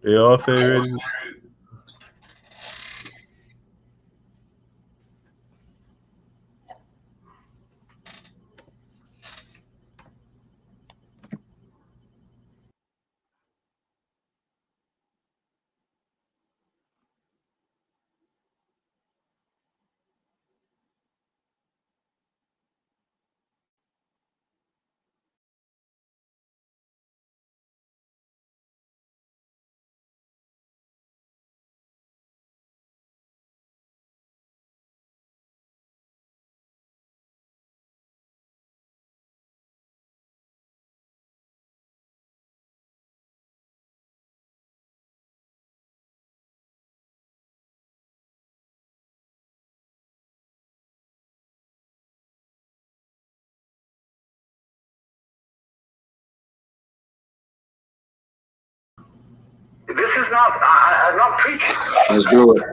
They all say ready. This is not, I'm not preaching. Let's do it.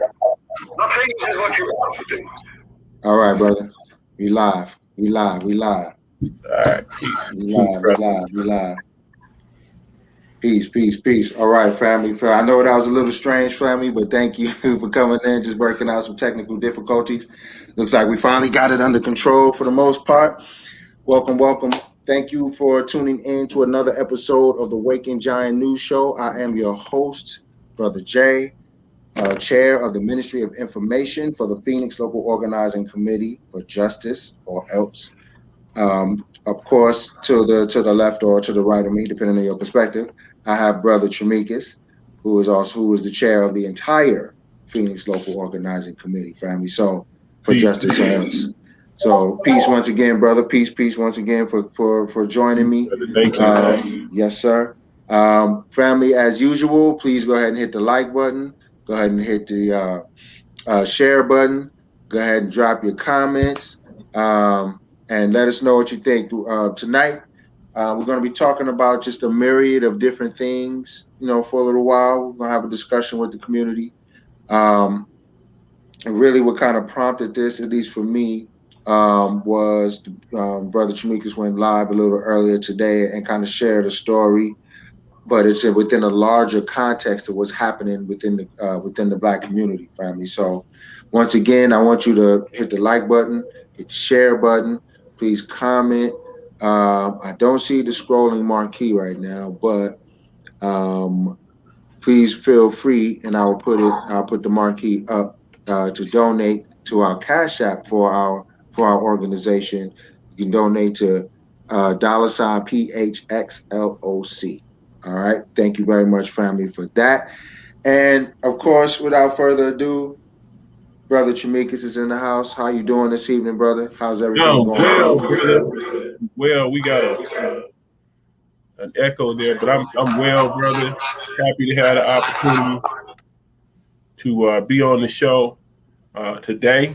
Not saying this is what you want to do. All right, brother. We live. We live. We live. All right, peace. We live. We live. We live. Peace, peace, peace. All right, family. I know that was a little strange, family, but thank you for coming in, just working out some technical difficulties. Looks like we finally got it under control for the most part. Welcome, welcome. Thank you for tuning in to another episode of the Waking Giant News Show. I am your host, Brother Jay, Chair of the Ministry of Information for the Phoenix Local Organizing Committee for Justice, or L.O.C. Of course, to the left or to the right of me, depending on your perspective, I have Brother Tremekis, who is the chair of the entire Phoenix Local Organizing Committee, family. So for Peace. Justice, or L.O.C. So peace once again, brother. Peace once again for joining me. Thank you. Yes, sir. Family, as usual, please go ahead and hit the like button. Go ahead and hit the share button. Go ahead and drop your comments, and let us know what you think. Tonight, we're going to be talking about just a myriad of different things. For a little while, we're going to have a discussion with the community. And really, what kind of prompted this, at least for me, was Brother Tremekis went live a little earlier today and kind of shared a story, but it's within a larger context of what's happening within the Black community, family. So once again, I want you to hit the like button, hit the share button, please comment. I don't see the scrolling marquee right now, but please feel free, and I'll put the marquee up to donate to our Cash App for our organization. You can donate to $PHXLOC. All right. Thank you very much, family, for that. And of course, without further ado, Brother Tremekis is in the house. How you doing this evening, brother? How's everything going? Well, we got an echo there, but I'm well, brother. Happy to have the opportunity to be on the show today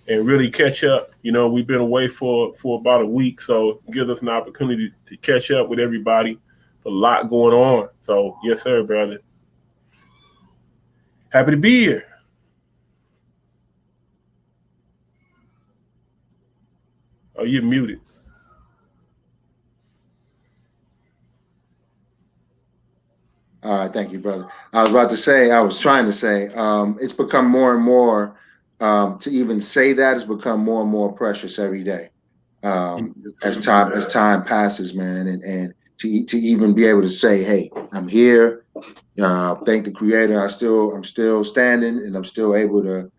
and really catch up. We've been away for about a week, so it gives us an opportunity to catch up with everybody. There's a lot going on. So yes, sir, brother. Happy to be here. Oh, you're muted. All right, thank you, brother. I was trying to say, it's become more and more, to even say that has become more and more precious every day, as time passes, man, and to even be able to say, hey, I'm here. Thank the Creator. I'm still standing, and I'm still able to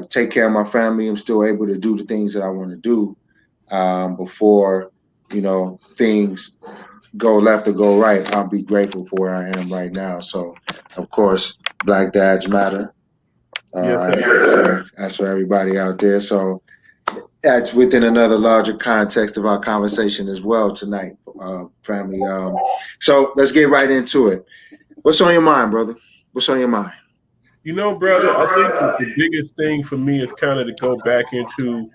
take care of my family. I'm still able to do the things that I want to do before things go left or go right. I'll be grateful for where I am right now. So, of course, Black Dads Matter. That's for everybody out there. So that's within another larger context of our conversation as well tonight, family. So let's get right into it. What's on your mind, brother? What's on your mind? Brother, I think that the biggest thing for me is kind of to go back into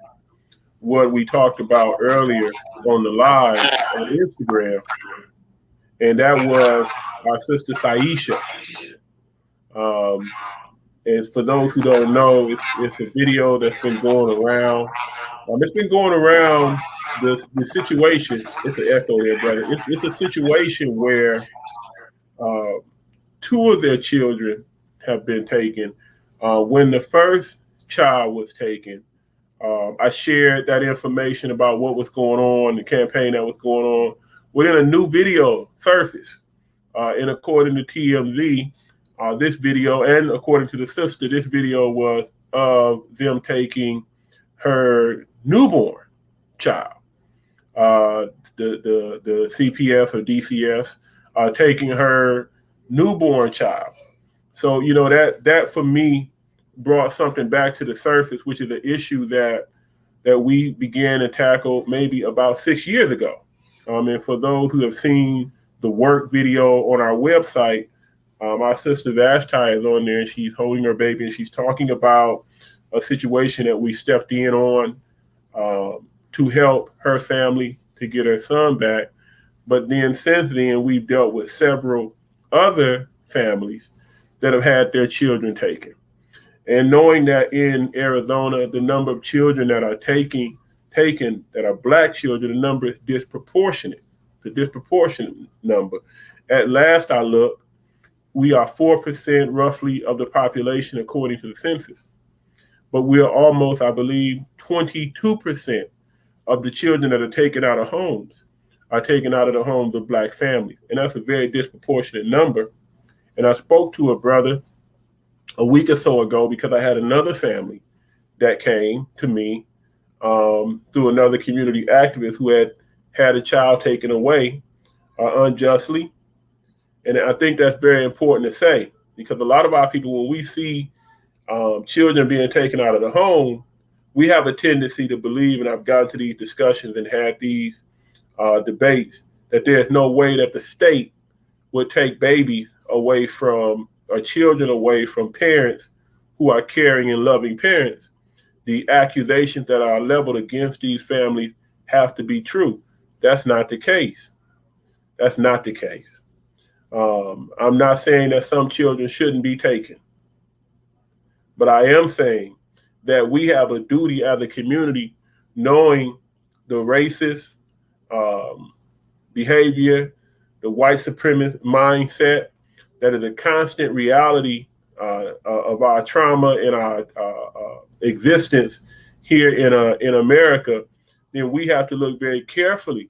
what we talked about earlier on the live on Instagram, and that was our sister Saisha. And for those who don't know, it's a video that's been going around. It's been going around the situation. It's an echo there, brother. It's a situation where two of their children have been taken. When the first child was taken, I shared that information about what was going on, the campaign that was going on. Within a new video surfaced, and according to TMZ, this video, and according to the sister, this video was of them taking her newborn child. The CPS or DCS taking her newborn child. So that for me brought something back to the surface, which is an issue that we began to tackle maybe about 6 years ago. And for those who have seen the work video on our website, my sister Vashti is on there, and she's holding her baby, and she's talking about a situation that we stepped in on to help her family to get her son back. But then since then, we've dealt with several other families that have had their children taken. And knowing that in Arizona, the number of children that are taken that are Black children, the number is disproportionate. It's a disproportionate number. At last I looked, we are 4% roughly of the population according to the census. But we are almost, I believe, 22% of the children that are taken out of homes are taken out of the homes of Black families. And that's a very disproportionate number. And I spoke to a brother a week or so ago because I had another family that came to me through another community activist who had a child taken away unjustly. And I think that's very important to say, because a lot of our people, when we see children being taken out of the home, we have a tendency to believe, and I've gotten to these discussions and had these debates, that there's no way that the state would take babies away from, or children away from parents who are caring and loving parents. The accusations that are leveled against these families have to be true. That's not the case. That's not the case. I'm not saying that some children shouldn't be taken, but I am saying that we have a duty as a community, knowing the racist behavior, the white supremacist mindset that is a constant reality of our trauma and our existence here in America. Then we have to look very carefully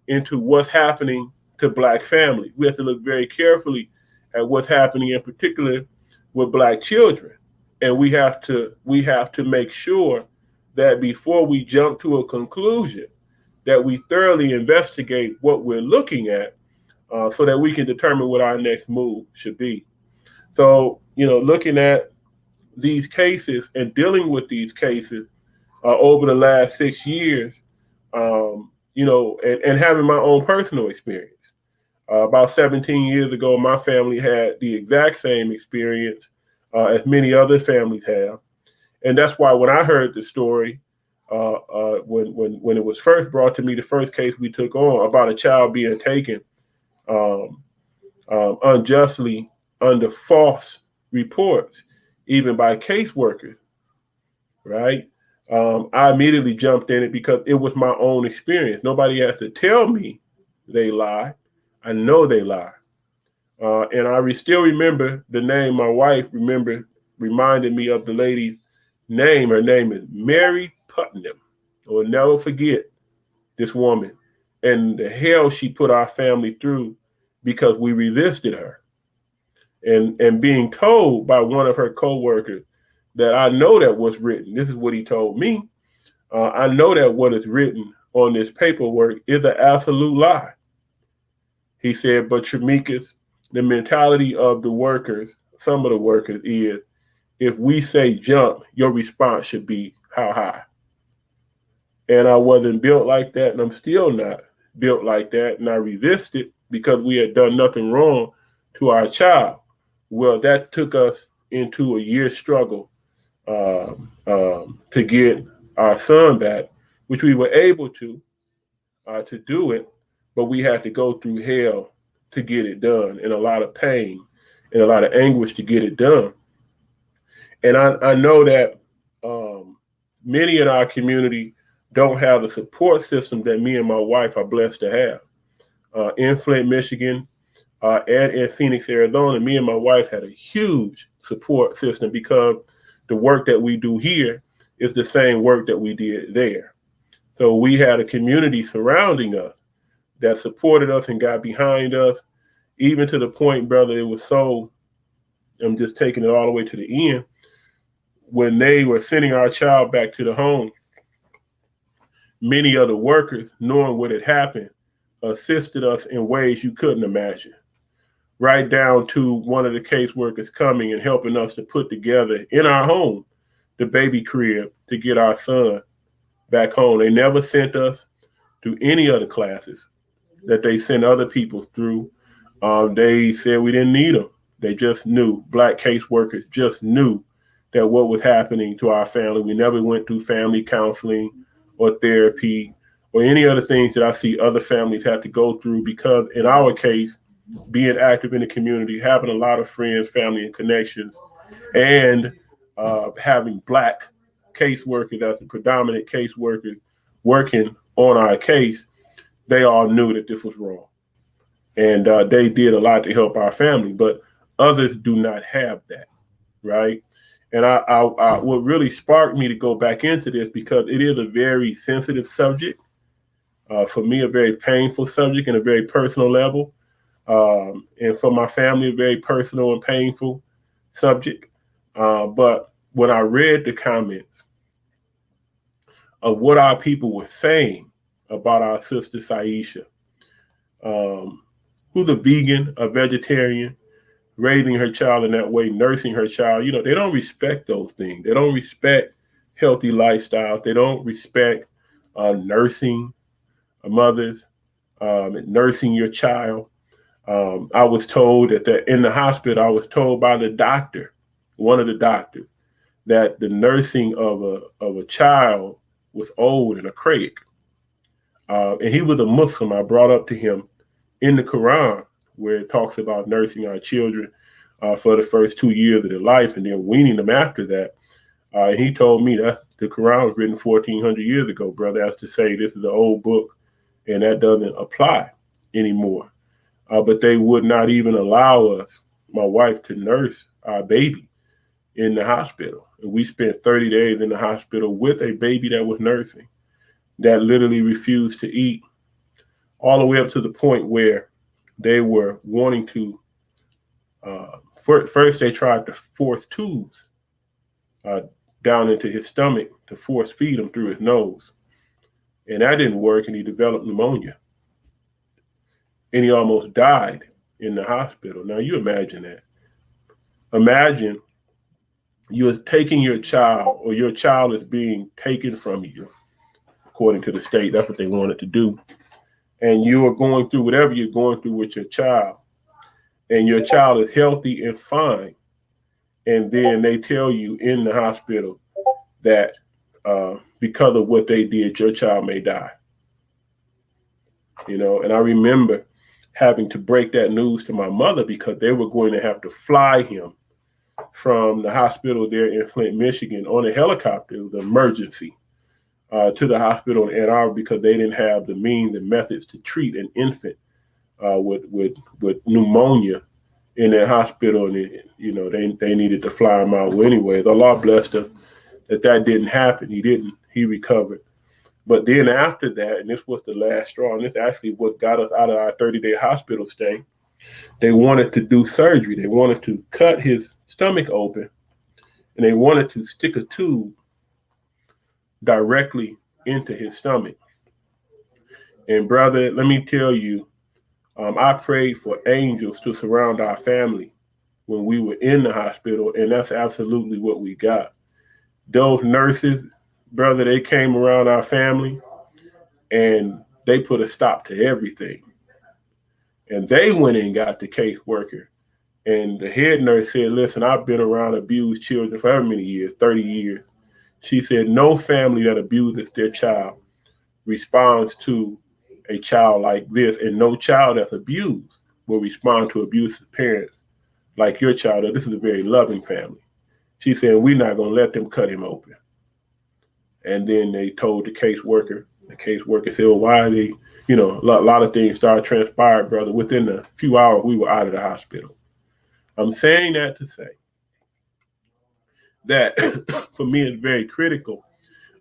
into what's happening to Black families. We have to look very carefully at what's happening in particular with Black children. And we have to make sure that before we jump to a conclusion, that we thoroughly investigate what we're looking at so that we can determine what our next move should be. So, looking at these cases and dealing with these cases over the last 6 years, and having my own personal experience. About 17 years ago, my family had the exact same experience as many other families have. And that's why when I heard the story, when it was first brought to me, the first case we took on about a child being taken unjustly under false reports, even by caseworkers, right? I immediately jumped in it because it was my own experience. Nobody has to tell me they lie. I know they lie. And I still remember the name. My wife reminded me of the lady's name. Her name is Mary Putnam. I will never forget this woman and the hell she put our family through because we resisted her. And being told by one of her coworkers that I know that what's written, this is what he told me, I know that what is written on this paperwork is an absolute lie. He said, but Tramikas, the mentality of the workers, some of the workers is, if we say jump, your response should be how high. And I wasn't built like that, and I'm still not built like that, and I resisted because we had done nothing wrong to our child. Well, that took us into a year's struggle to get our son back, which we were able to do it, but we had to go through hell to get it done, and a lot of pain and a lot of anguish to get it done. And I know that many in our community don't have the support system that me and my wife are blessed to have. In Flint, Michigan, and in Phoenix, Arizona, me and my wife had a huge support system because the work that we do here is the same work that we did there. So we had a community surrounding us that supported us and got behind us, even to the point, brother, it was so, I'm just taking it all the way to the end, when they were sending our child back to the home, many of the workers, knowing what had happened, assisted us in ways you couldn't imagine. Right down to one of the caseworkers coming and helping us to put together in our home the baby crib to get our son back home. They never sent us to any other classes that they sent other people through. They said we didn't need them. They just knew, Black caseworkers just knew that what was happening to our family. We never went through family counseling or therapy or any other things that I see other families have to go through, because in our case, being active in the community, having a lot of friends, family, and connections, and having Black caseworkers as the predominant caseworkers working on our case, they all knew that this was wrong. And they did a lot to help our family, but others do not have that, right? And I what really sparked me to go back into this, because it is a very sensitive subject, for me, a very painful subject and a very personal level. And for my family, a very personal and painful subject. But when I read the comments of what our people were saying about our sister Saisha, who's a vegan, a vegetarian, raising her child in that way, nursing her child, they don't respect those things. They don't respect healthy lifestyles. They don't respect nursing mothers, nursing your child. I was told that in the hospital, I was told by the doctor, one of the doctors, that the nursing of a child was old and archaic. And he was a Muslim. I brought up to him in the Quran, where it talks about nursing our children for the first 2 years of their life and then weaning them after that. And he told me that the Quran was written 1,400 years ago, brother. That's to say this is an old book and that doesn't apply anymore. But they would not even allow us, my wife, to nurse our baby in the hospital. And we spent 30 days in the hospital with a baby that was nursing, that literally refused to eat, all the way up to the point where they were wanting to, first they tried to force tubes down into his stomach to force feed him through his nose. And that didn't work, and he developed pneumonia. And he almost died in the hospital. Now you imagine that. Imagine you're taking your child, or your child is being taken from you, according to the state. That's what they wanted to do. And you are going through whatever you're going through with your child, and your child is healthy and fine. And then they tell you in the hospital that because of what they did, your child may die. And I remember having to break that news to my mother, because they were going to have to fly him from the hospital there in Flint, Michigan on a helicopter. It was an emergency to the hospital in Ann Arbor, because they didn't have the means and methods to treat an infant with pneumonia in their hospital. And, they needed to fly him out. Well, anyways, Allah blessed him that didn't happen. He recovered. But then after that, and this was the last straw, and this actually what got us out of our 30-day hospital stay, they wanted to do surgery. They wanted to cut his stomach open, and they wanted to stick a tube directly into his stomach. And brother, let me tell you, I prayed for angels to surround our family when we were in the hospital, and that's absolutely what we got. Those nurses, brother, they came around our family and they put a stop to everything. And they went and got the caseworker. And the head nurse said, listen, I've been around abused children for however many years, 30 years. She said, no family that abuses their child responds to a child like this, and no child that's abused will respond to abusive parents like your child. This is a very loving family. She said, we're not going to let them cut him open. And then they told the caseworker said, well, why are they a lot of things started transpired, brother. Within a few hours, we were out of the hospital. I'm saying that to say that for me, it's very critical.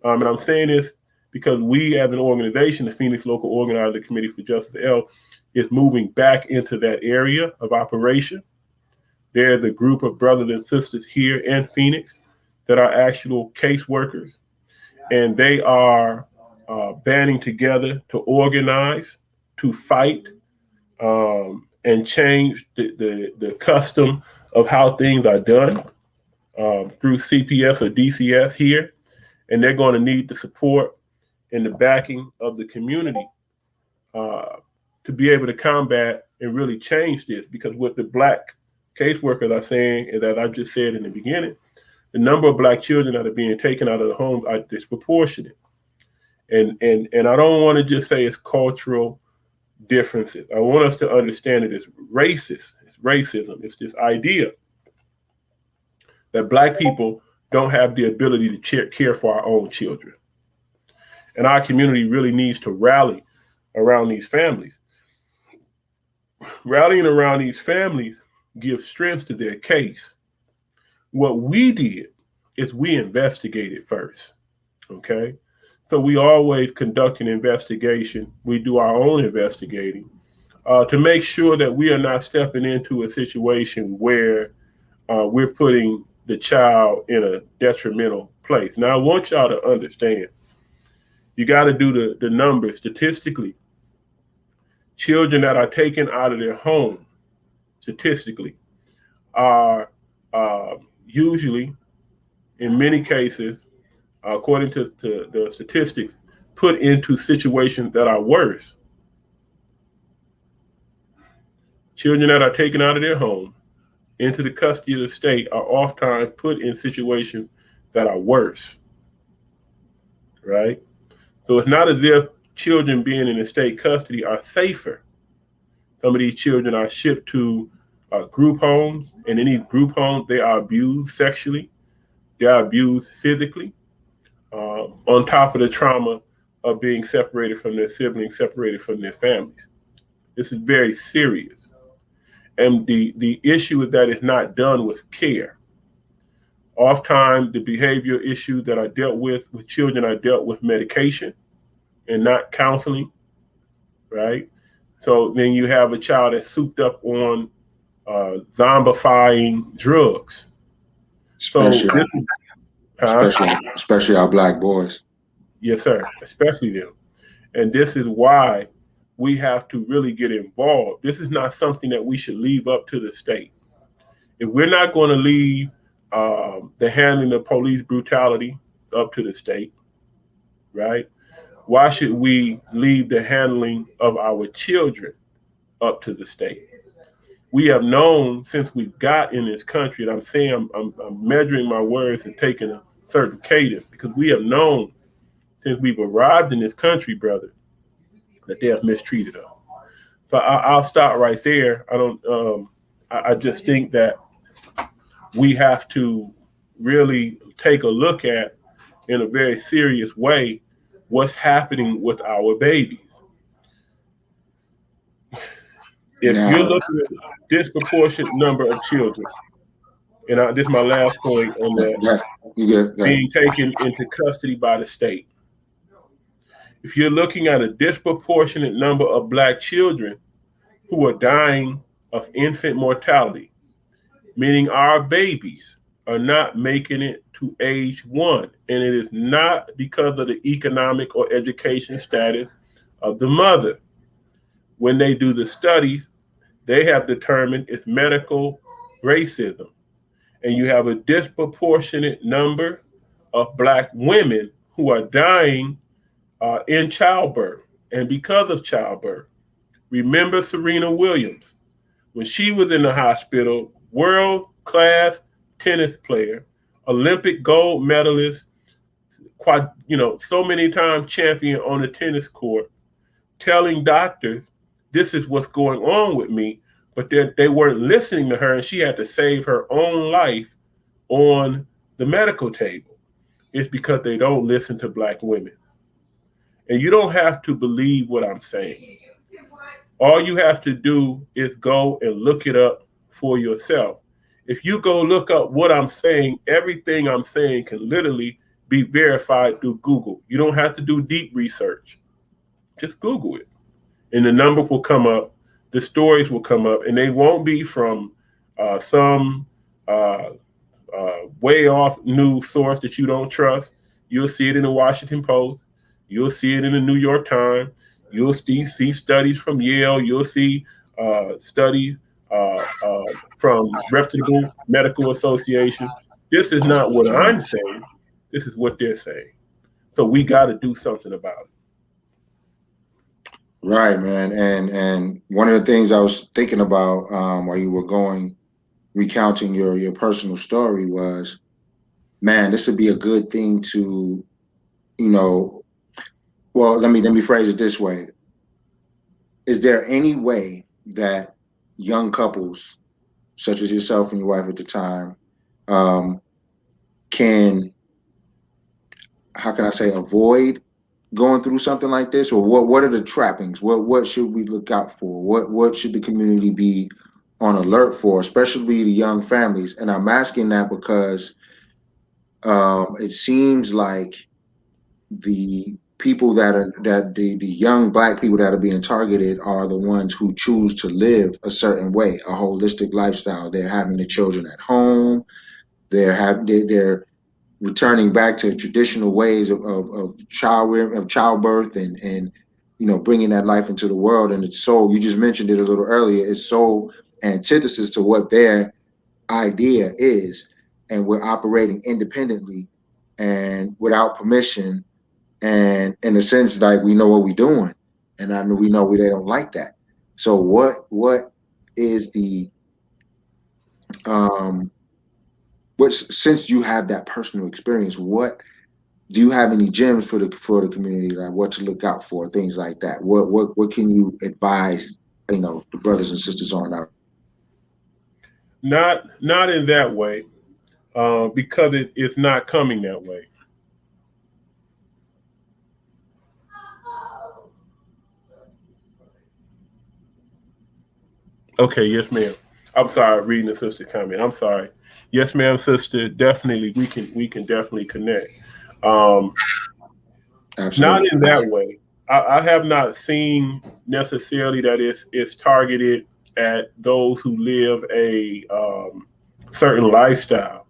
And I'm saying this because we, as an organization, the Phoenix Local Organizer Committee for Justice L, is moving back into that area of operation. There's a group of brothers and sisters here in Phoenix that are actual caseworkers, and they are banding together to organize, to fight, and change the custom of how things are done through CPS or DCS here. And they're going to need the support and the backing of the community to be able to combat and really change this. Because what the Black caseworkers are saying is, as I just said in the beginning, the number of Black children that are being taken out of the homes are disproportionate. And I don't want to just say it's cultural differences. I want us to understand that it's racist. It's racism. It's this idea that Black people don't have the ability to care for our own children. And our community really needs to rally around these families. Rallying around these families gives strength to their case. What we did is we investigated first, okay? So we always conduct an investigation. We do our own investigating to make sure that we are not stepping into a situation where we're putting the child in a detrimental place. Now, I want y'all to understand, you got to do the numbers statistically. Children that are taken out of their home, statistically, are usually, in many cases, according to the statistics, put into situations that are worse. Children that are taken out of their home into the custody of the state are oftentimes put in situations that are worse, right? So it's not as if children being in the state custody are safer. Some of these children are shipped to group homes, and in these group homes, they are abused sexually, they are abused physically, on top of the trauma of being separated from their siblings, separated from their families. This is very serious. And the issue is that it's not done with care. Oftentimes, the behavioral issues that are dealt with children are dealt with medication and not counseling, right? So then you have a child that's souped up on zombifying drugs. Especially our Black boys. Yes, sir, especially them. And this is why we have to really get involved. This is not something that we should leave up to the state. If we're not going to leave the handling of police brutality up to the state, right? Why should we leave the handling of our children up to the state? We have known since we got in this country, and I'm saying I'm measuring my words and taking a certain cadence, because we have known since we've arrived in this country, brother, that they have mistreated us. So I'll stop right there. I just think that we have to really take a look at, in a very serious way, what's happening with our babies. If you're looking at a disproportionate number of children, and this is my last point on that, being taken into custody by the state. If you're looking at a disproportionate number of Black children who are dying of infant mortality, meaning our babies are not making it to age 1, and it is not because of the economic or education status of the mother. When they do the studies, they have determined it's medical racism. And you have a disproportionate number of Black women who are dying in childbirth and because of childbirth. Remember Serena Williams, when she was in the hospital, world-class tennis player, Olympic gold medalist, so many times champion on the tennis court, telling doctors, this is what's going on with me, but they weren't listening to her, and she had to save her own life on the medical table. It's because they don't listen to Black women. And you don't have to believe what I'm saying. All you have to do is go and look it up for yourself. If you go look up what I'm saying, everything I'm saying can literally be verified through Google. You don't have to do deep research. Just Google it. And the numbers will come up, the stories will come up, and they won't be from some uh, way off news source that you don't trust. You'll see it in the Washington Post. You'll see it in the New York Times. You'll see studies from Yale. You'll see studies from reputable medical associations. This is not what I'm saying. This is what they're saying. So we got to do something about it. Right, man. And one of the things I was thinking about while you were recounting your personal story was, man, this would be a good thing to, well, let me phrase it this way. Is there any way that young couples, such as yourself and your wife at the time, can, how can I say, avoid going through something like this? Or what are the trappings? What should we look out for? What should the community be on alert for, especially the young families? And I'm asking that because it seems like the people the young Black people that are being targeted are the ones who choose to live a certain way, a holistic lifestyle. They're having the children at home. They're returning back to traditional ways of childbirth and bringing that life into the world. And it's so, you just mentioned it a little earlier, it's so antithesis to what their idea is, and we're operating independently and without permission, and in a sense, like, we know what we're doing, and I know we know they don't like that. So what is the since you have that personal experience, what do you have any gems for the community, like what to look out for, things like that? What can you advise the brothers and sisters on now? Not in that way, because it's not coming that way. Okay, yes, ma'am. I'm sorry, reading the sister's comment. I'm sorry. Yes, ma'am, sister. Definitely, we can definitely connect. Not in that way. I have not seen necessarily that it's targeted at those who live a certain lifestyle,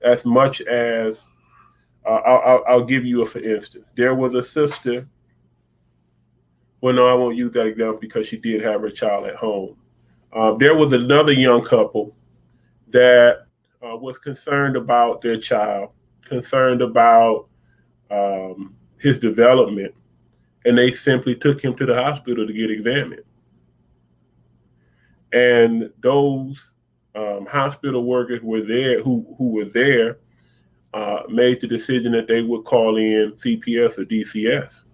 as much as I'll give you a for instance. There was a sister. Well, no, I won't use that example because she did have her child at home. There was another young couple that was concerned about their child, concerned about his development, and they simply took him to the hospital to get examined. And those hospital workers were there who were there made the decision that they would call in CPS or DCS.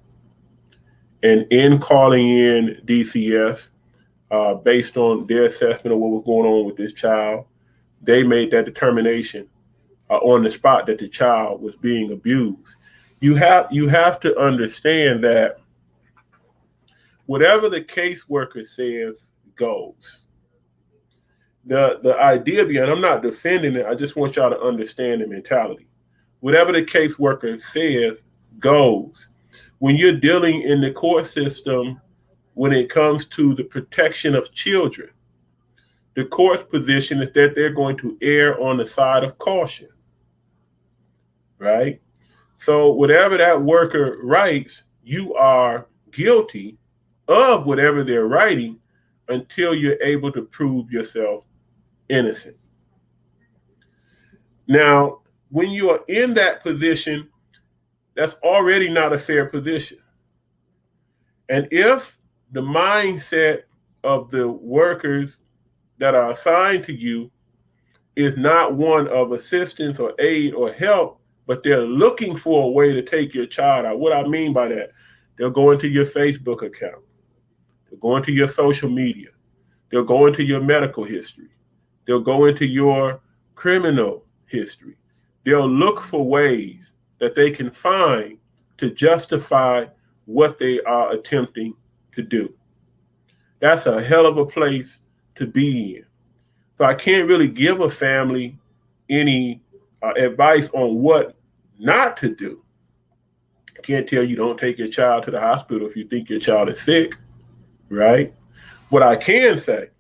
And in calling in DCS, based on their assessment of what was going on with this child, they made that determination on the spot that the child was being abused. You have to understand that whatever the caseworker says goes. The idea behind, I'm not defending it, I just want y'all to understand the mentality. Whatever the caseworker says goes. When you're dealing in the court system, when it comes to the protection of children, the court's position is that they're going to err on the side of caution, right? So whatever that worker writes, you are guilty of whatever they're writing until you're able to prove yourself innocent. Now, when you are in that position, that's already not a fair position. And if the mindset of the workers that are assigned to you is not one of assistance or aid or help, but they're looking for a way to take your child out. What I mean by that, they'll go into your Facebook account. They'll go into your social media. They'll go into your medical history. They'll go into your criminal history. They'll look for ways that they can find to justify what they are attempting to do. That's a hell of a place to be in. So I can't really give a family any advice on what not to do. I can't tell you don't take your child to the hospital if you think your child is sick, right? What I can say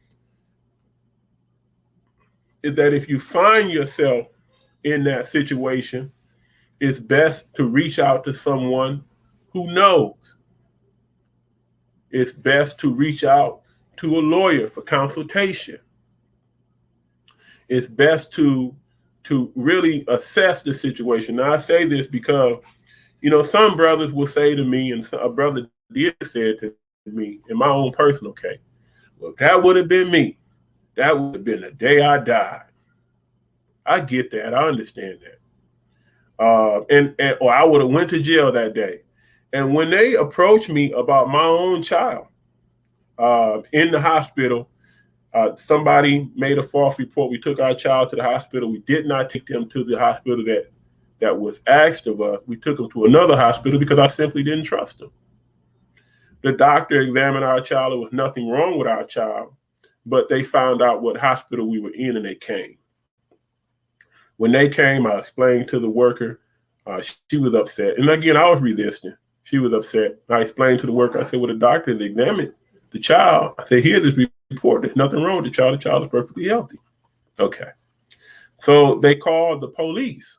is that if you find yourself in that situation, it's best to reach out to someone who knows. It's best to reach out to a lawyer for consultation. It's best to really assess the situation. Now, I say this because, some brothers will say to me, and a brother did say to me in my own personal case, well, that would have been me. That would have been the day I died. I get that. I understand that. Or I would have went to jail that day. And when they approached me about my own child in the hospital, somebody made a false report. We took our child to the hospital. We did not take them to the hospital that was asked of us. We took them to another hospital because I simply didn't trust them. The doctor examined our child. There was nothing wrong with our child, but they found out what hospital we were in, and they came. When they came, I explained to the worker. She was upset. And again, I was resisting. She was upset. I explained to the worker. I said, well, the doctor has examined the child. I said, here's this report. There's nothing wrong with the child. The child is perfectly healthy. Okay. So they called the police.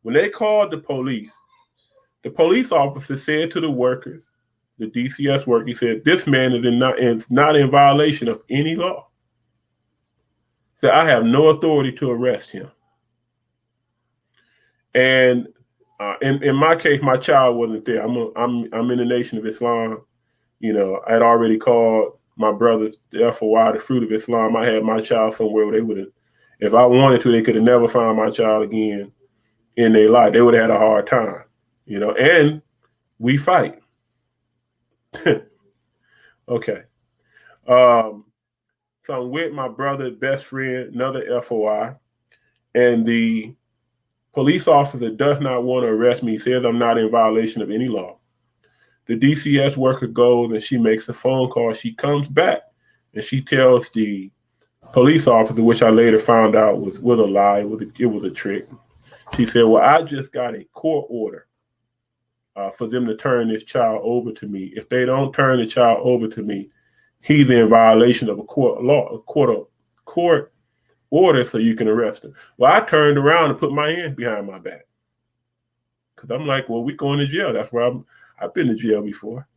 When they called the police officer said to the workers, the DCS worker, he said, this man is not in violation of any law. He said, I have no authority to arrest him. And in my case, my child wasn't there. I'm in the Nation of Islam. I had already called my brothers the FOI, the Fruit of Islam. I had my child somewhere where they would have, if I wanted to, they could have never found my child again in their life. They would have had a hard time, and we fight. Okay. So I'm with my brother, best friend, another FOI, and the police officer does not want to arrest me. He says I'm not in violation of any law. The DCS worker goes and she makes a phone call. She comes back and she tells the police officer, which I later found out was a lie. It was a trick. She said, well, I just got a court order for them to turn this child over to me. If they don't turn the child over to me, he's in violation of a court order, so you can arrest him. Well, I turned around and put my hands behind my back because I'm like, well, we going to jail. That's where I've been to jail before.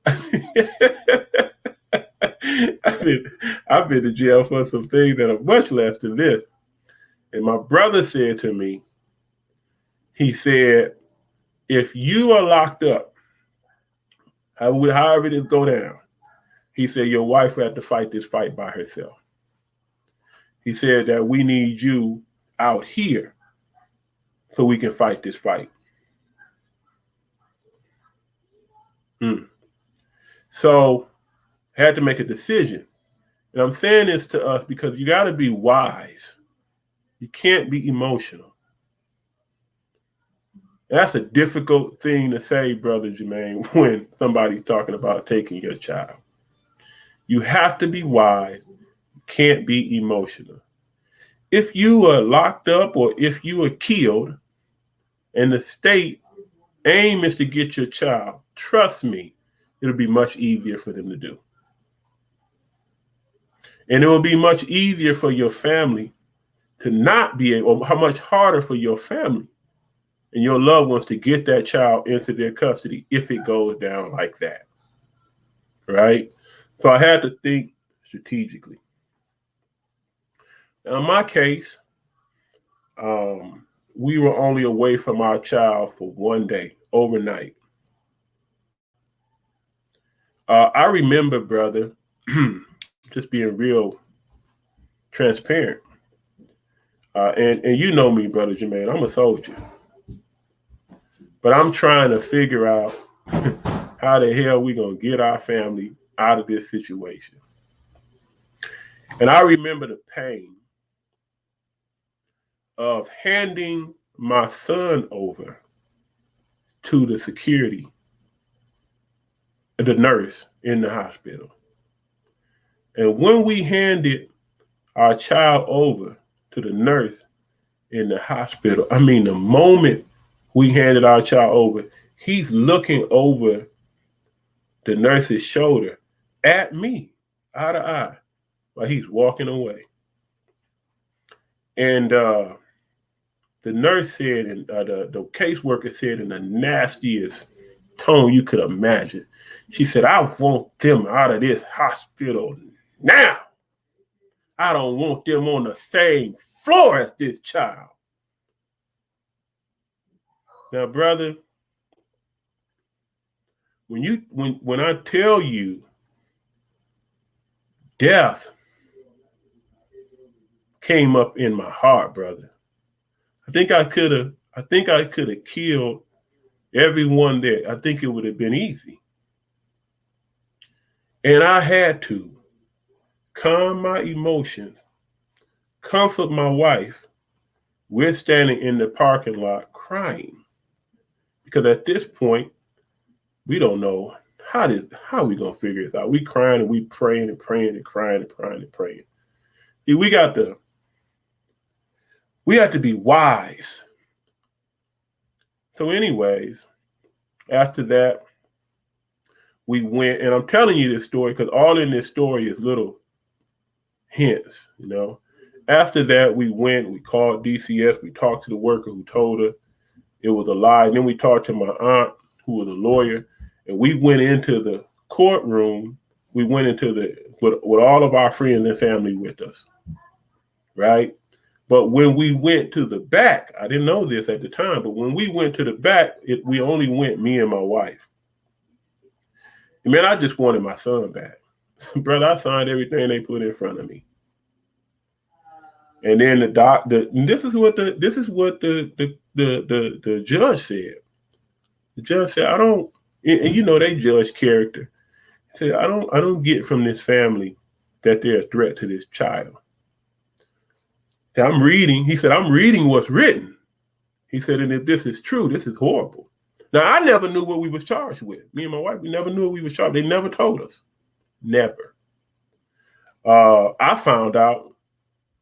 I've been to jail for some things that are much less than this. And my brother said to me, he said, if you are locked up, however it go down, he said, your wife will have to fight this fight by herself. He said that we need you out here so we can fight this fight. So I had to make a decision. And I'm saying this to us because you got to be wise. You can't be emotional. And that's a difficult thing to say, Brother Jermaine, when somebody's talking about taking your child. You have to be wise. You can't be emotional. If you are locked up or if you are killed and the state aim is to get your child, trust me, it'll be much easier for them to do. And it will be much easier for your family to not be able, or how much harder for your family and your loved ones to get that child into their custody if it goes down like that. Right? So I had to think strategically. Now, in my case, we were only away from our child for one day, overnight. I remember, brother, just being real transparent. And you know me, Brother Jermaine, I'm a soldier. But I'm trying to figure out how the hell we going to get our family out of this situation. And I remember the pain of handing my son over to the security, the nurse in the hospital. And when we handed our child over to the nurse in the hospital, I mean, the moment we handed our child over, he's looking over the nurse's shoulder at me, eye to eye, while he's walking away. And the nurse said, and the caseworker said in the nastiest tone you could imagine, she said, "I want them out of this hospital now. I don't want them on the same floor as this child." Now, brother, when I tell you death came up in my heart, brother, I think I could have killed everyone there. I think it would have been easy. And I had to calm my emotions, comfort my wife. We're standing in the parking lot crying. Because at this point, we don't know how we gonna figure this out. We crying and we praying and praying and crying and crying and praying. See, we have to be wise. So anyways, after that, we went, and I'm telling you this story because all in this story is little hints, you know. After that, we called DCS, we talked to the worker who told her it was a lie. And then we talked to my aunt, who was a lawyer, and we went into the courtroom. We went into with all of our friends and family with us, right? But when we went to the back, I didn't know this at the time, but when we went to the back, we only went, me and my wife. And man, I just wanted my son back. Brother, I signed everything they put in front of me. And then this is what the judge said. The judge said, I don't, and you know, they judge character. He said, I don't get from this family that they're a threat to this child. He said, I'm reading what's written. He said, and if this is true, this is horrible. Now, I never knew what we was charged with. Me and my wife, we never knew what we was charged. They never told us. Never. I found out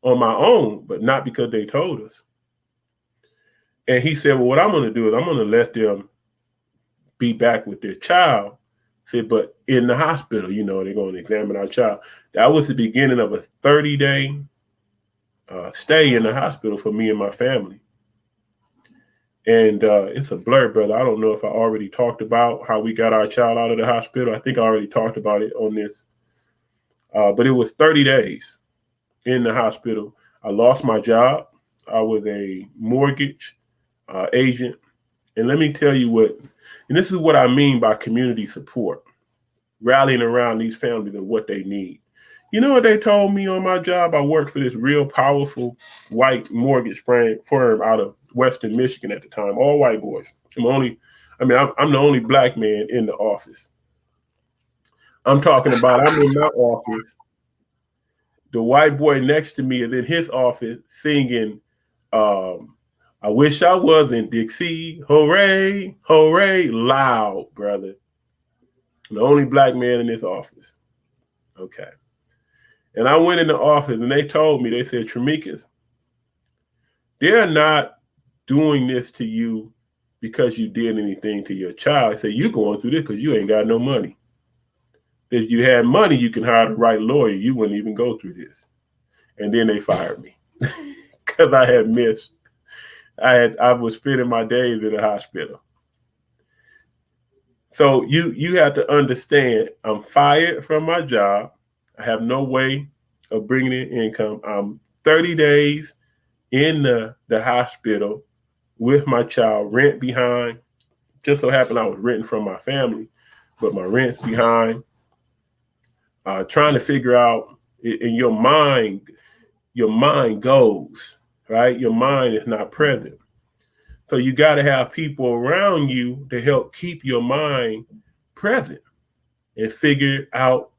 on my own, but not because they told us. And he said, well, what I'm going to do is I'm going to let them be back with their child. He said, but in the hospital, you know, they're going to examine our child. That was the beginning of a 30-day stay in the hospital for me and my family. And it's a blur, brother. I don't know if I already talked about how we got our child out of the hospital. I think I already talked about it on this. But it was 30 days in the hospital. I lost my job. I was a mortgage agent. And let me tell you and this is what I mean by community support, rallying around these families and what they need. You know what they told me on my job? I worked for this real powerful white mortgage firm out of Western Michigan at the time, all white boys. I'm the only black man in the office. I'm talking about I'm in my office. The white boy next to me is in his office singing, I wish I was in Dixie, hooray, hooray, loud, brother. I'm the only black man in this office. Okay. And I went in the office and they told me, they said, Tremikas, they're not doing this to you because you did anything to your child. They said, you're going through this because you ain't got no money. If you had money, you can hire the right lawyer. You wouldn't even go through this. And then they fired me because I had missed. I was spending my days in the hospital. So you have to understand, I'm fired from my job. I have no way of bringing in income. I'm 30 days in the hospital with my child, rent behind. Just so happened I was renting from my family, but my rent's behind. Trying to figure out in your mind goes, right? Your mind is not present. So you got to have people around you to help keep your mind present and figure out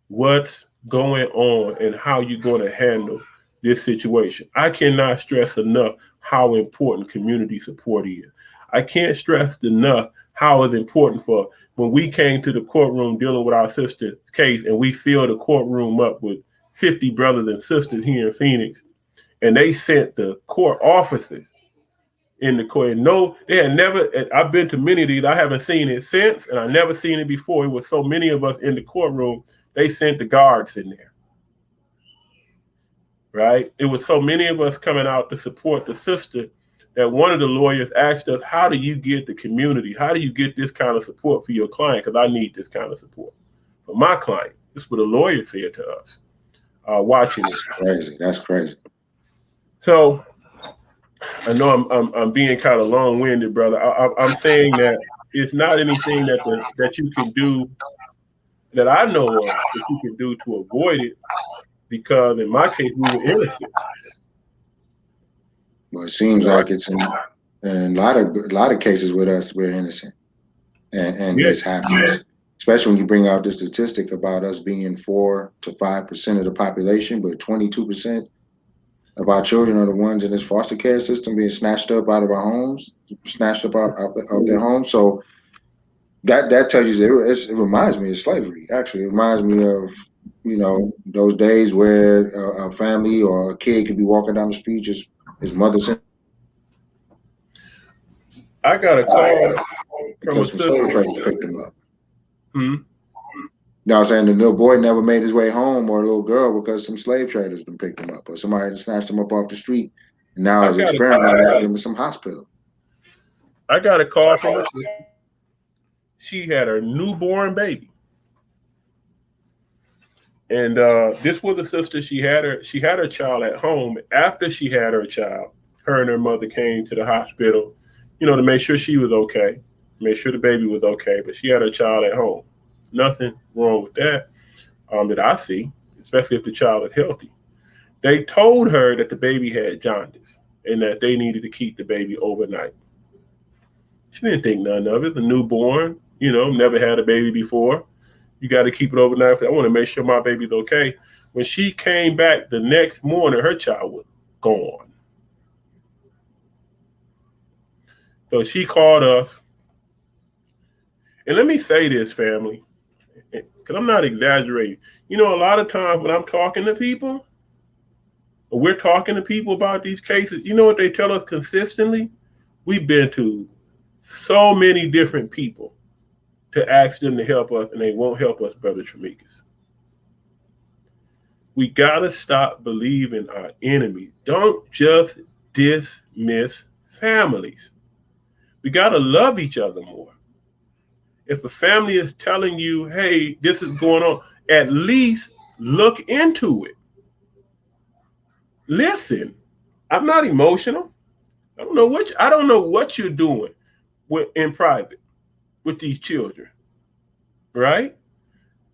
what's going on and how you're going to handle this situation. I cannot stress enough how important community support is. I can't stress enough how it's important for when we came to the courtroom dealing with our sister's case, and we filled the courtroom up with 50 brothers and sisters here in Phoenix, and they sent the court officers in the court. And no, they had never, I've been to many of these, I haven't seen it since, and I never seen it before. It was so many of us in the courtroom, they sent the guards in there. Right? It was so many of us coming out to support the sister that one of the lawyers asked us, how do you get the community? How do you get this kind of support for your client? Because I need this kind of support for my client. This is what a lawyer said to us watching it. Crazy. That's crazy. So I know I'm being kind of long-winded, brother. I'm saying that it's not anything that you can do that I know of that you can do to avoid it, because in my case, we were innocent. Well, it seems like it's in a lot of cases with us, we're innocent, and this happens. Especially when you bring out the statistic about us being 4 to 5% of the population, but 22% of our children are the ones in this foster care system being snatched up out of our homes, snatched up out of their homes. So that tells you it reminds me of slavery. Actually, it reminds me of, you know, those days where a family or a kid could be walking down the street, just his mother sent. I got a call from a Because some slave traders picked him up. Hmm? Now I'm saying the little boy never made his way home, or a little girl, because some slave traders done picked him up, or somebody had snatched him up off the street, and now his experiment had him in some hospital. I got a call from her. She had her newborn baby, and this was a sister. She had her child at home. After she had her child, her and her mother came to the hospital, you know, to make sure she was okay, make sure the baby was okay. But she had her child at home. Nothing wrong with that that I see, especially if the child is healthy. They told her that the baby had jaundice and that they needed to keep the baby overnight. She didn't think none of it. The newborn, you know, never had a baby before. You got to keep it overnight. I want to make sure my baby's okay. When she came back the next morning, her child was gone. So she called us. And let me say this, family, because I'm not exaggerating. You know, a lot of times when I'm talking to people, or we're talking to people about these cases, you know what they tell us consistently? We've been to so many different people to ask them to help us, and they won't help us, Brother Tremikas. We got to stop believing our enemies. Don't just dismiss families. We got to love each other more. If a family is telling you, hey, this is going on, at least look into it. Listen, I'm not emotional. I don't know what you're doing in private with these children, right?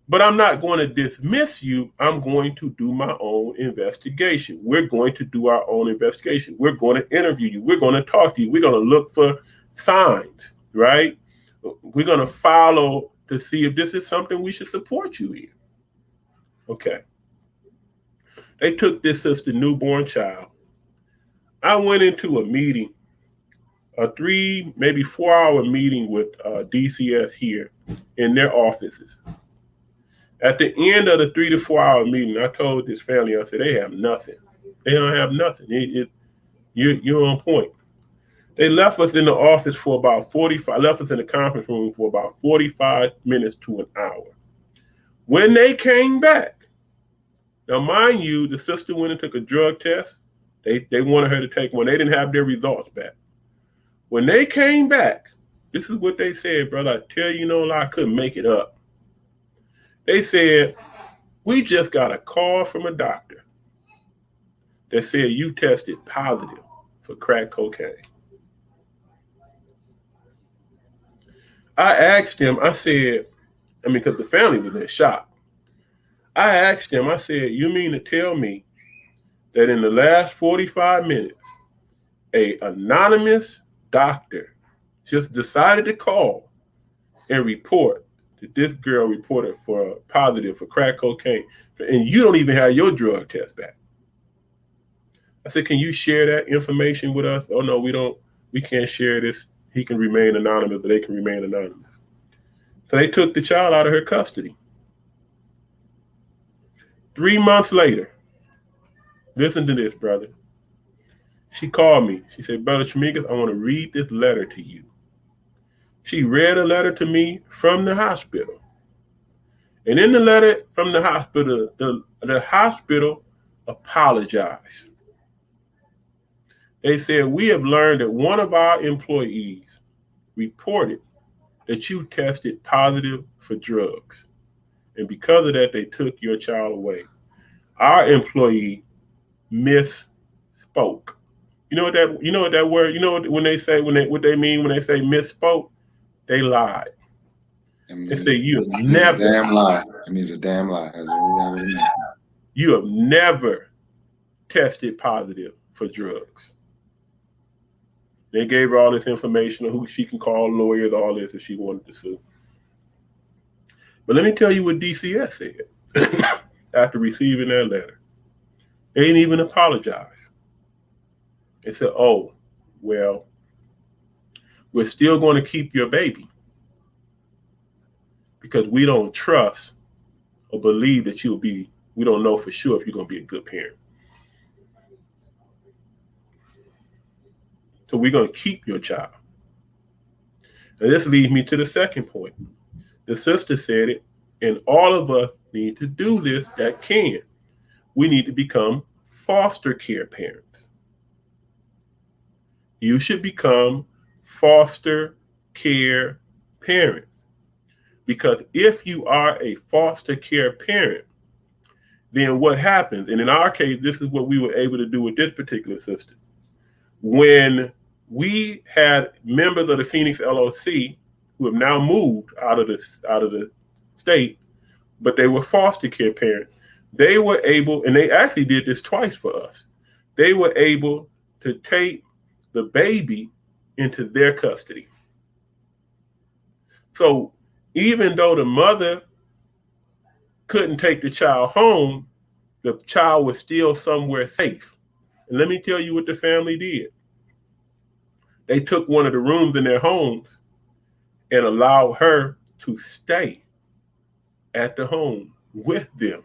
But I'm not going to dismiss you. I'm going to do my own investigation. We're going to do our own investigation. We're going to interview you. We're going to talk to you. We're going to look for signs, right? We're going to follow to see if this is something we should support you in. Okay. They took this sister newborn child. I went into a meeting, a 3, maybe 4-hour meeting with DCS here in their offices. At the end of the 3 to 4 hour meeting, I told this family, I said, they have nothing. They don't have nothing. You're on point. They left us in the office for about 45, left us in the conference room for about 45 minutes to an hour. When they came back, now mind you, the sister went and took a drug test. They wanted her to take one. They didn't have their results back. When they came back, this is what they said, brother. I tell you no lie, I couldn't make it up. They said, we just got a call from a doctor that said you tested positive for crack cocaine. I asked him, I said, because the family was in shock. I asked him, I said, you mean to tell me that in the last 45 minutes, an anonymous doctor just decided to call and report that this girl reported for positive for crack cocaine, and you don't even have your drug test back? I said, can you share that information with us? Oh no, we can't share this he can remain anonymous, but they can remain anonymous. So they took the child out of her custody. 3 months later, listen to this, brother. She called me. She said, Brother Shamikas, I want to read this letter to you. She read a letter to me from the hospital. And in the letter from the hospital, the hospital apologized. They said, we have learned that one of our employees reported that you tested positive for drugs. And because of that, they took your child away. Our employee misspoke. You know what that word, what they mean when they say misspoke? They lied. They say you have never. A damn lie. It means a damn lie. That's what it means. You have never tested positive for drugs. They gave her all this information on who she can call, lawyers, all this if she wanted to sue. But let me tell you what DCS said after receiving that letter. They didn't even apologize. They said, oh, well, we're still going to keep your baby because we don't trust or believe that we don't know for sure if you're going to be a good parent. So we're going to keep your child. And this leads me to the second point. The sister said it, and all of us need to do this that can. We need to become foster care parents. You should become foster care parents. Because if you are a foster care parent, then what happens, and in our case, this is what we were able to do with this particular sister. When we had members of the Phoenix L.O.C. who have now moved out of the state, but they were foster care parents, they were able, and they actually did this twice for us. They were able to take the baby into their custody. So even though the mother couldn't take the child home, the child was still somewhere safe. And let me tell you what the family did. They took one of the rooms in their homes and allowed her to stay at the home with them.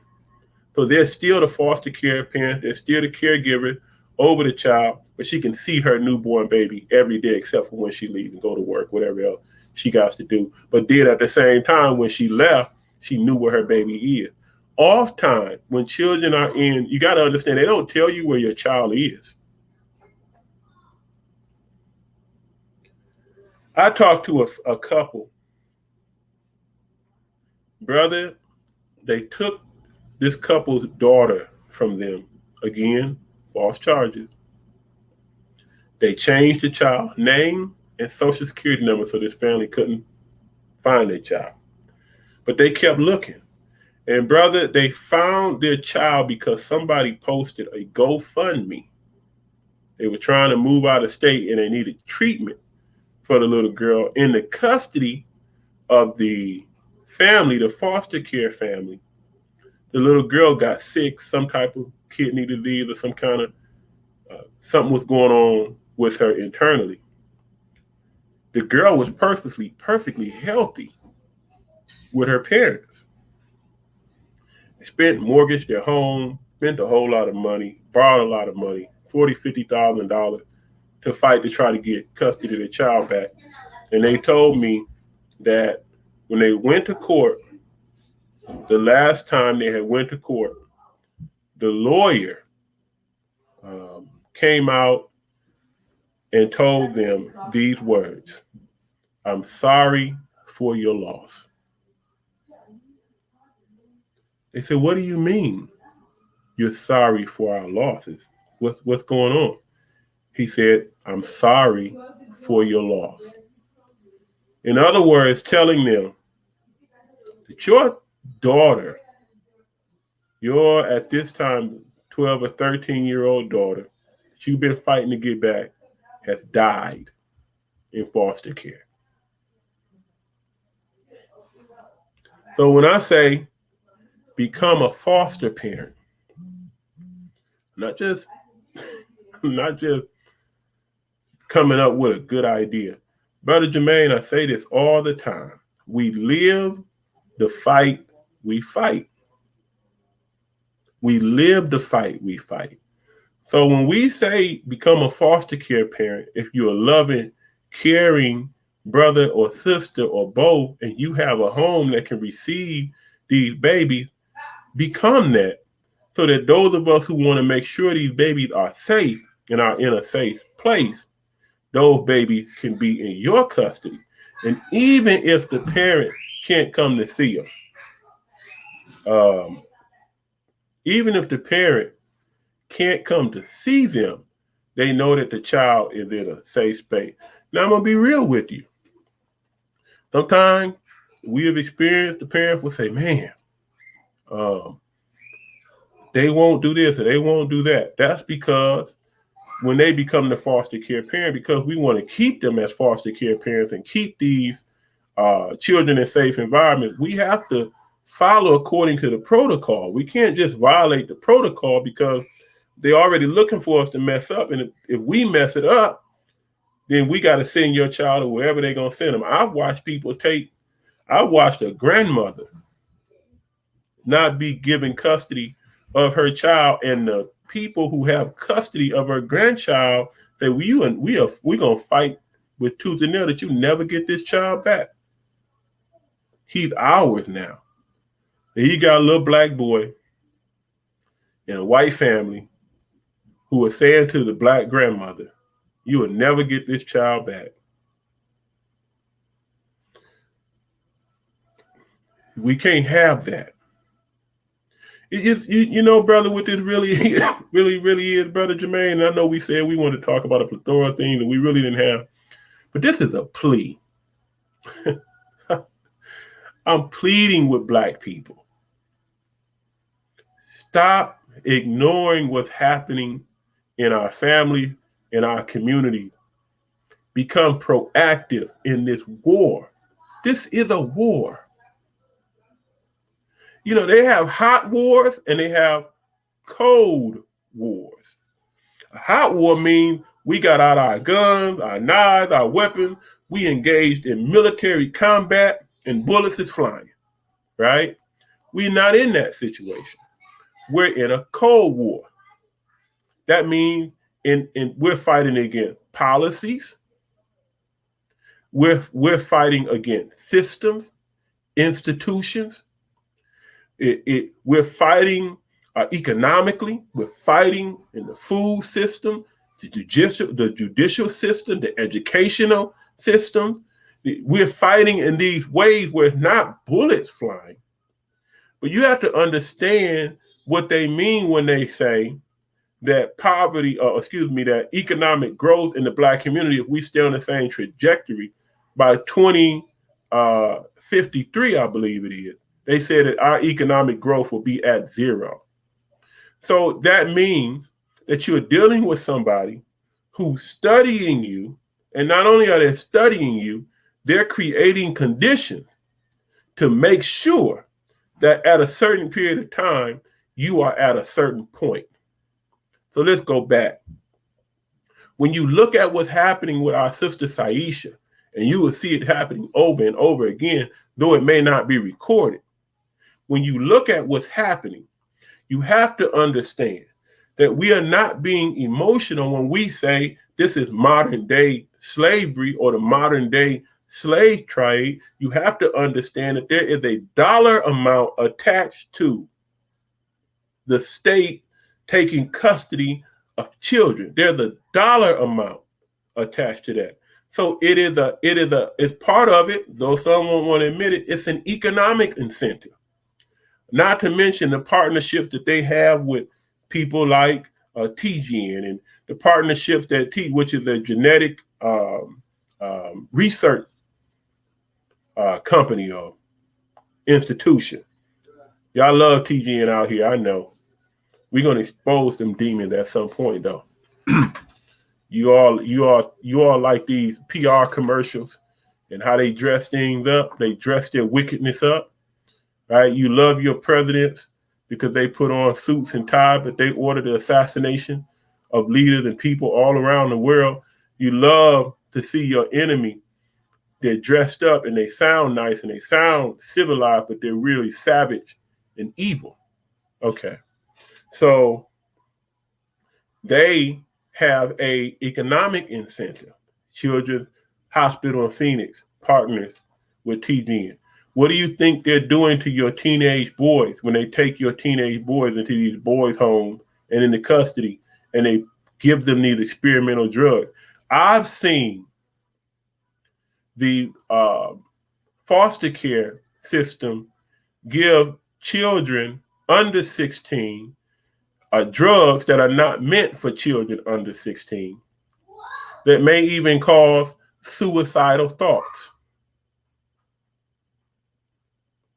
So they're still the foster care parent, they're still the caregiver over the child, but she can see her newborn baby every day except for when she leaves and go to work, whatever else she got to do. But then at the same time, when she left, she knew where her baby is. Oftentimes, when children are in, you got to understand, they don't tell you where your child is. I talked to a couple. Brother, they took this couple's daughter from them. Again, false charges. They changed the child's name and social security number so this family couldn't find their child. But they kept looking. And brother, they found their child because somebody posted a GoFundMe. They were trying to move out of state and they needed treatment for the little girl in the custody of the family, the foster care family. The little girl got sick, some type of kidney disease or some kind of something was going on with her internally. The girl was perfectly healthy with her parents. They mortgaged their home, spent a whole lot of money, borrowed a lot of money, $40,000, $50,000 to fight to try to get custody of their child back. And they told me that when they went to court, the last time they had went to court, the lawyer came out and told them these words: "I'm sorry for your loss." They said, "What do you mean you're sorry for our losses? What's going on?" He said, "I'm sorry for your loss." In other words, telling them that your daughter, your at this time 12 or 13-year-old daughter that you've been fighting to get back has died in foster care. So when I say become a foster parent, not just coming up with a good idea, Brother Jermaine, I say this all the time. We live the fight we fight. We live the fight we fight. So when we say become a foster care parent, if you're a loving, caring brother or sister or both, and you have a home that can receive these babies, become that, so that those of us who want to make sure these babies are safe and are in a safe place, those babies can be in your custody. And even if the parent can't come to see them, even if the parent can't come to see them, they know that the child is in a safe space. Now, I'm going to be real with you. Sometimes we have experienced the parents will say, man, they won't do this or they won't do that. That's because when they become the foster care parent, because we want to keep them as foster care parents and keep these children in safe environments, we have to follow according to the protocol. We can't just violate the protocol because they're already looking for us to mess up. And if we mess it up, then we got to send your child to wherever they're going to send them. I've watched a grandmother not be given custody of her child, and the people who have custody of her grandchild say, we're going to fight with tooth and nail that you never get this child back. He's ours now. And you got a little black boy in a white family who is saying to the black grandmother, you will never get this child back. We can't have that. You know, brother, what this really is, Brother Jermaine, I know we said we wanted to talk about a plethora of things that we really didn't have, but this is a plea. I'm pleading with black people. Stop ignoring what's happening in our family, in our community. Become proactive in this war. This is a war. You know, they have hot wars and they have cold wars. A hot war means we got out our guns, our knives, our weapons. We engaged in military combat and bullets is flying, right? We're not in that situation. We're in a cold war. That means we're fighting against policies. We're fighting against systems, institutions. We're fighting economically. We're fighting in the food system, the judicial system, the educational system. We're fighting in these ways where it's not bullets flying. But you have to understand what they mean when they say that that economic growth in the black community, if we stay on the same trajectory, by 2053, I believe it is, they said that our economic growth will be at 0. So that means that you're dealing with somebody who's studying you, and not only are they studying you, they're creating conditions to make sure that at a certain period of time, you are at a certain point. So let's go back. When you look at what's happening with our sister Saisha, and you will see it happening over and over again, though it may not be recorded. When you look at what's happening, you have to understand that we are not being emotional when we say this is modern day slavery or the modern day slave trade. You have to understand that there is a dollar amount attached to the state taking custody of children. There's a dollar amount attached to that. So it's part of it, though some won't want to admit it, it's an economic incentive. Not to mention the partnerships that they have with people like TGN and the partnerships which is a genetic research company or institution. Y'all love TGN out here, I know. We're gonna expose them demons at some point, though. You all like these PR commercials and how they dress things up. They dress their wickedness up, right? You love your presidents because they put on suits and ties, but they order the assassination of leaders and people all around the world. You love to see your enemy they're dressed up and they sound nice and they sound civilized, but they're really savage and evil. Okay. So they have a economic incentive. Children's Hospital in Phoenix partners with TGN. What do you think they're doing to your teenage boys when they take your teenage boys into these boys' homes and into custody and they give them these experimental drugs? I've seen the foster care system give children under 16 drugs that are not meant for children under 16 that may even cause suicidal thoughts.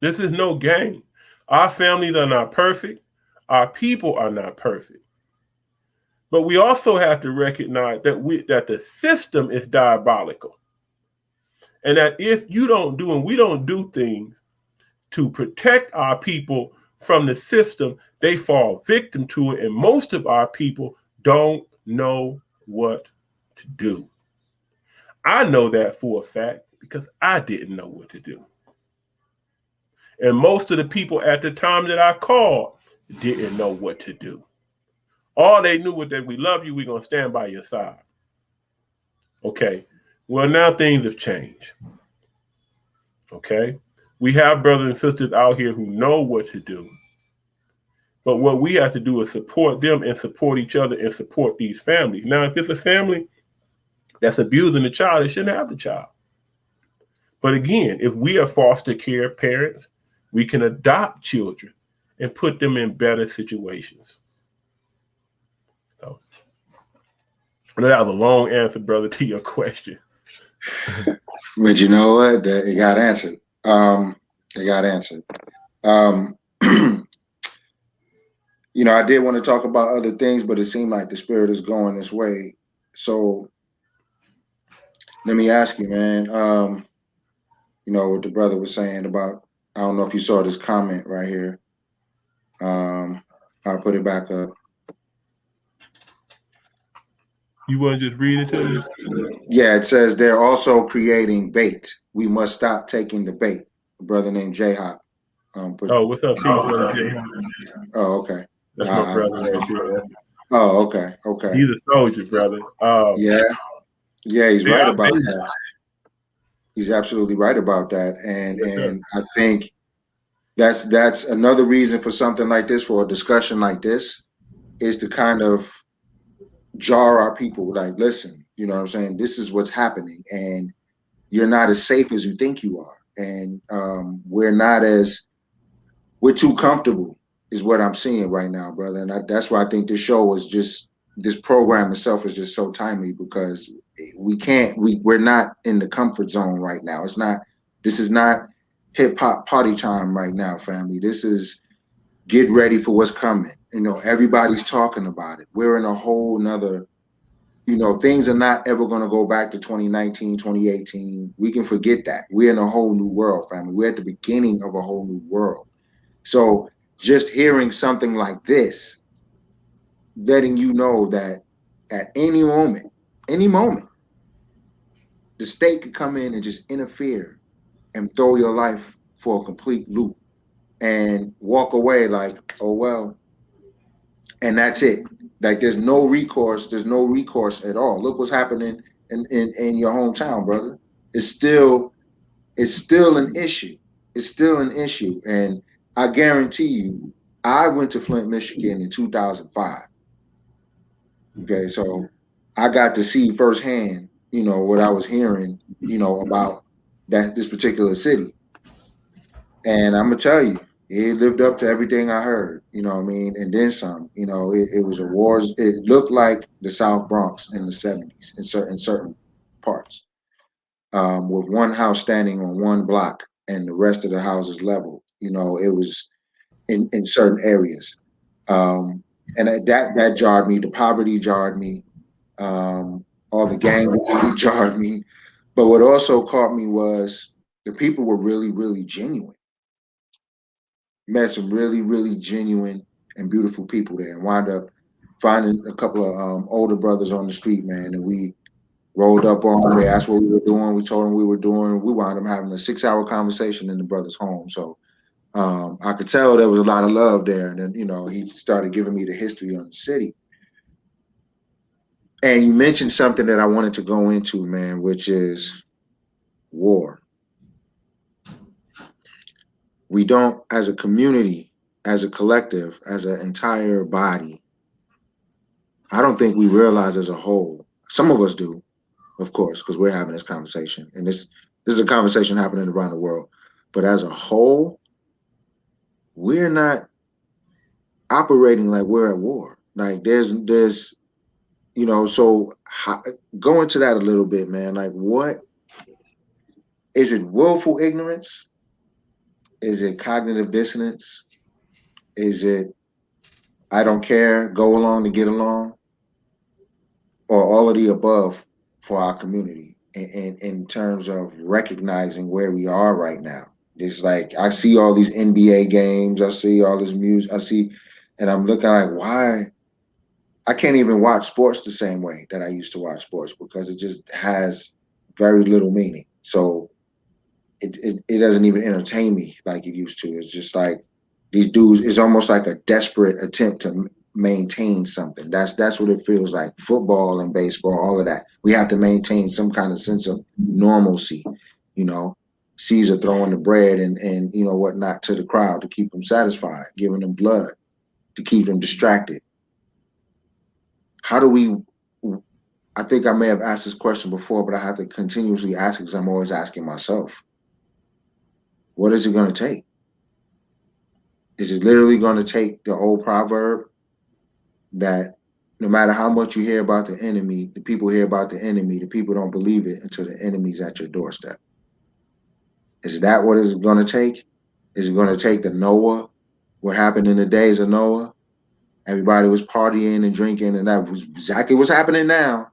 This is no game. Our families are not perfect. Our people are not perfect. But we also have to recognize that the system is diabolical. And that if you don't do and we don't do things to protect our people from the system, they fall victim to it. And most of our people don't know what to do. I know that for a fact because I didn't know what to do. And most of the people at the time that I called didn't know what to do. All they knew was that we love you, we're going to stand by your side. Okay. Well, now things have changed. Okay. We have brothers and sisters out here who know what to do. But what we have to do is support them and support each other and support these families. Now, if it's a family that's abusing the child, they shouldn't have the child. But again, if we are foster care parents, we can adopt children and put them in better situations. So, that was a long answer, brother, to your question. But you know what? It got answered. It got answered. You know, I did want to talk about other things, but it seemed like the spirit is going this way. So let me ask you, man, you know, what the brother was saying about, I don't know if you saw this comment right here. I'll put it back up. You want to just read it to me? Yeah, it says they're also creating bait. We must stop taking the bait. A brother named J-Hop. What's up, Brother? Oh, okay. That's my brother right there. Oh, okay, okay. He's a soldier, brother. Yeah, he's right about that. He's absolutely right about that, and I think that's another reason for something like this, for a discussion like this, is to kind of jar our people. Like, listen, you know what I'm saying? This is what's happening, and you're not as safe as you think you are, and we're too comfortable, is what I'm seeing right now, brother. And that's why I think this show is just, this program itself is just so timely, because we're not in the comfort zone right now. This is not hip hop party time right now, family. This is get ready for what's coming. You know, everybody's talking about it. We're in a whole nother, you know, things are not ever going to go back to 2019, 2018. We can forget that. We're in a whole new world, family. We're at the beginning of a whole new world. So just hearing something like this, letting you know that at any moment, the state could come in and just interfere and throw your life for a complete loop and walk away like, oh, well, and that's it. Like, there's no recourse at all. Look what's happening in your hometown, brother. It's still an issue. It's still an issue. And I guarantee you, I went to Flint, Michigan in 2005. Okay, so I got to see firsthand, you know, what I was hearing, you know, about this particular city. And I'm gonna tell you, it lived up to everything I heard, you know what I mean? And then some. You know, it was a wars. It looked like the South Bronx in the 70s in certain parts, with one house standing on one block and the rest of the houses level. You know, it was in certain areas. And that jarred me. The poverty jarred me. All the gang really jarred me. But what also caught me was the people were really, really genuine. Met some really, really genuine and beautiful people there, and wound up finding a couple of older brothers on the street, man. And we rolled up on them. They asked what we were doing. We told them we were doing. We wound up having a 6-hour conversation in the brother's home. So I could tell there was a lot of love there. And then, he started giving me the history of the city. And you mentioned something that I wanted to go into, man, which is war. We don't, as a community, as a collective, as an entire body, I don't think we realize as a whole. Some of us do, of course, because we're having this conversation. And this is a conversation happening around the world. But as a whole, we're not operating like we're at war. Like there's so go into that a little bit, man. Like, what is it? Willful ignorance? Is it cognitive dissonance? Is it I don't care, go along to get along, or all of the above for our community in terms of recognizing where we are right now? It's like I see all these NBA games, I see all this music, and I'm looking like, why? I can't even watch sports the same way that I used to watch sports because it just has very little meaning. So it doesn't even entertain me like it used to. It's just like these dudes. It's almost like a desperate attempt to maintain something. That's what it feels like. Football and baseball, all of that. We have to maintain some kind of sense of normalcy. Caesar throwing the bread and whatnot to the crowd to keep them satisfied, giving them blood to keep them distracted. How do we? I think I may have asked this question before, but I have to continuously ask it because I'm always asking myself. What is it going to take? Is it literally going to take the old proverb that no matter how much you hear about the enemy, the people hear about the enemy, the people don't believe it until the enemy's at your doorstep? Is that what it's going to take? Is it going to take the Noah, what happened in the days of Noah? Everybody was partying and drinking, and that was exactly what's happening now.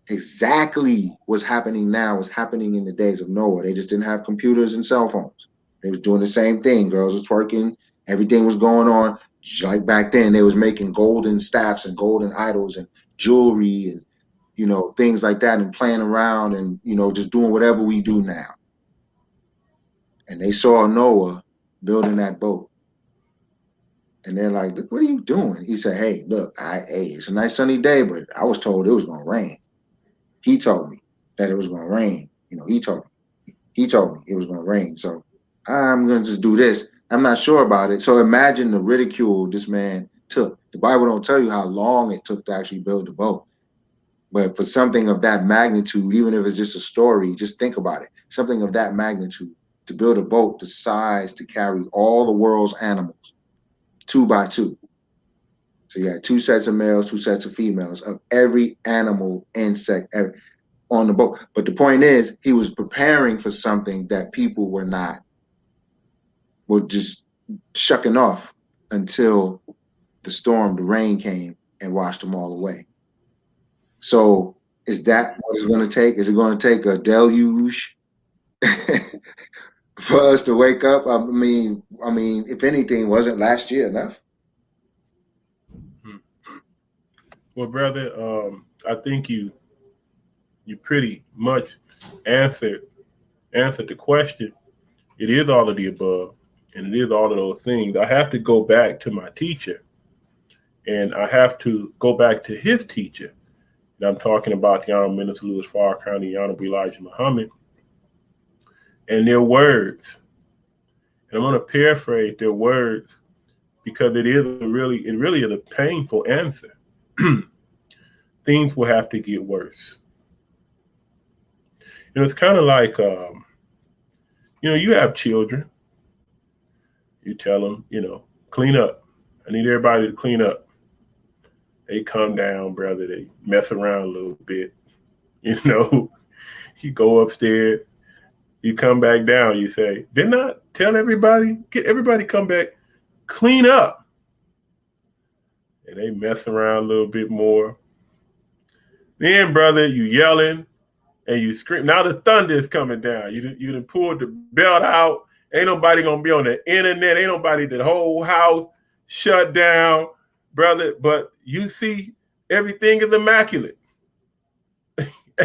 Exactly what's happening now was happening in the days of Noah. They just didn't have computers and cell phones. They was doing the same thing. Girls was twerking. Everything was going on. Just like back then, they was making golden staffs and golden idols and jewelry and, things like that and playing around and, just doing whatever we do now. And they saw Noah building that boat. And they're like, look, what are you doing? He said, hey, look, it's a nice sunny day, but I was told it was going to rain. He told me that it was going to rain. He told me it was going to rain. So I'm going to just do this. I'm not sure about it. So imagine the ridicule this man took. The Bible don't tell you how long it took to actually build the boat. But for something of that magnitude, even if it's just a story, just think about it. Something of that magnitude to build a boat the size to carry all the world's animals, 2 by 2. So you had 2 sets of males, 2 sets of females of every animal, insect, on the boat. But the point is, he was preparing for something that people were just shucking off until the rain came and washed them all away. So is that what it's going to take? Is it going to take a deluge for us to wake up? I mean, if anything, wasn't last year enough? Well, brother, I think you pretty much answered the question. It is all of the above, and it is all of those things. I have to go back to my teacher, and I have to go back to his teacher. And I'm talking about the Honorable Minister Louis Farrakhan, the Honorable Elijah Muhammad, and their words. And I'm going to paraphrase their words because it really is a painful answer. Things will have to get worse. It's kind of like, you have children. You tell them, clean up. I need everybody to clean up. They come down, brother. They mess around a little bit. You go upstairs. You come back down. You say, didn't I tell everybody? Get everybody come back, clean up. And they mess around a little bit more. Then, brother, you yelling and you scream. Now the thunder is coming down. You done pulled the belt out. Ain't nobody going to be on the internet. Ain't nobody, the whole house shut down, brother. But you see, everything is immaculate.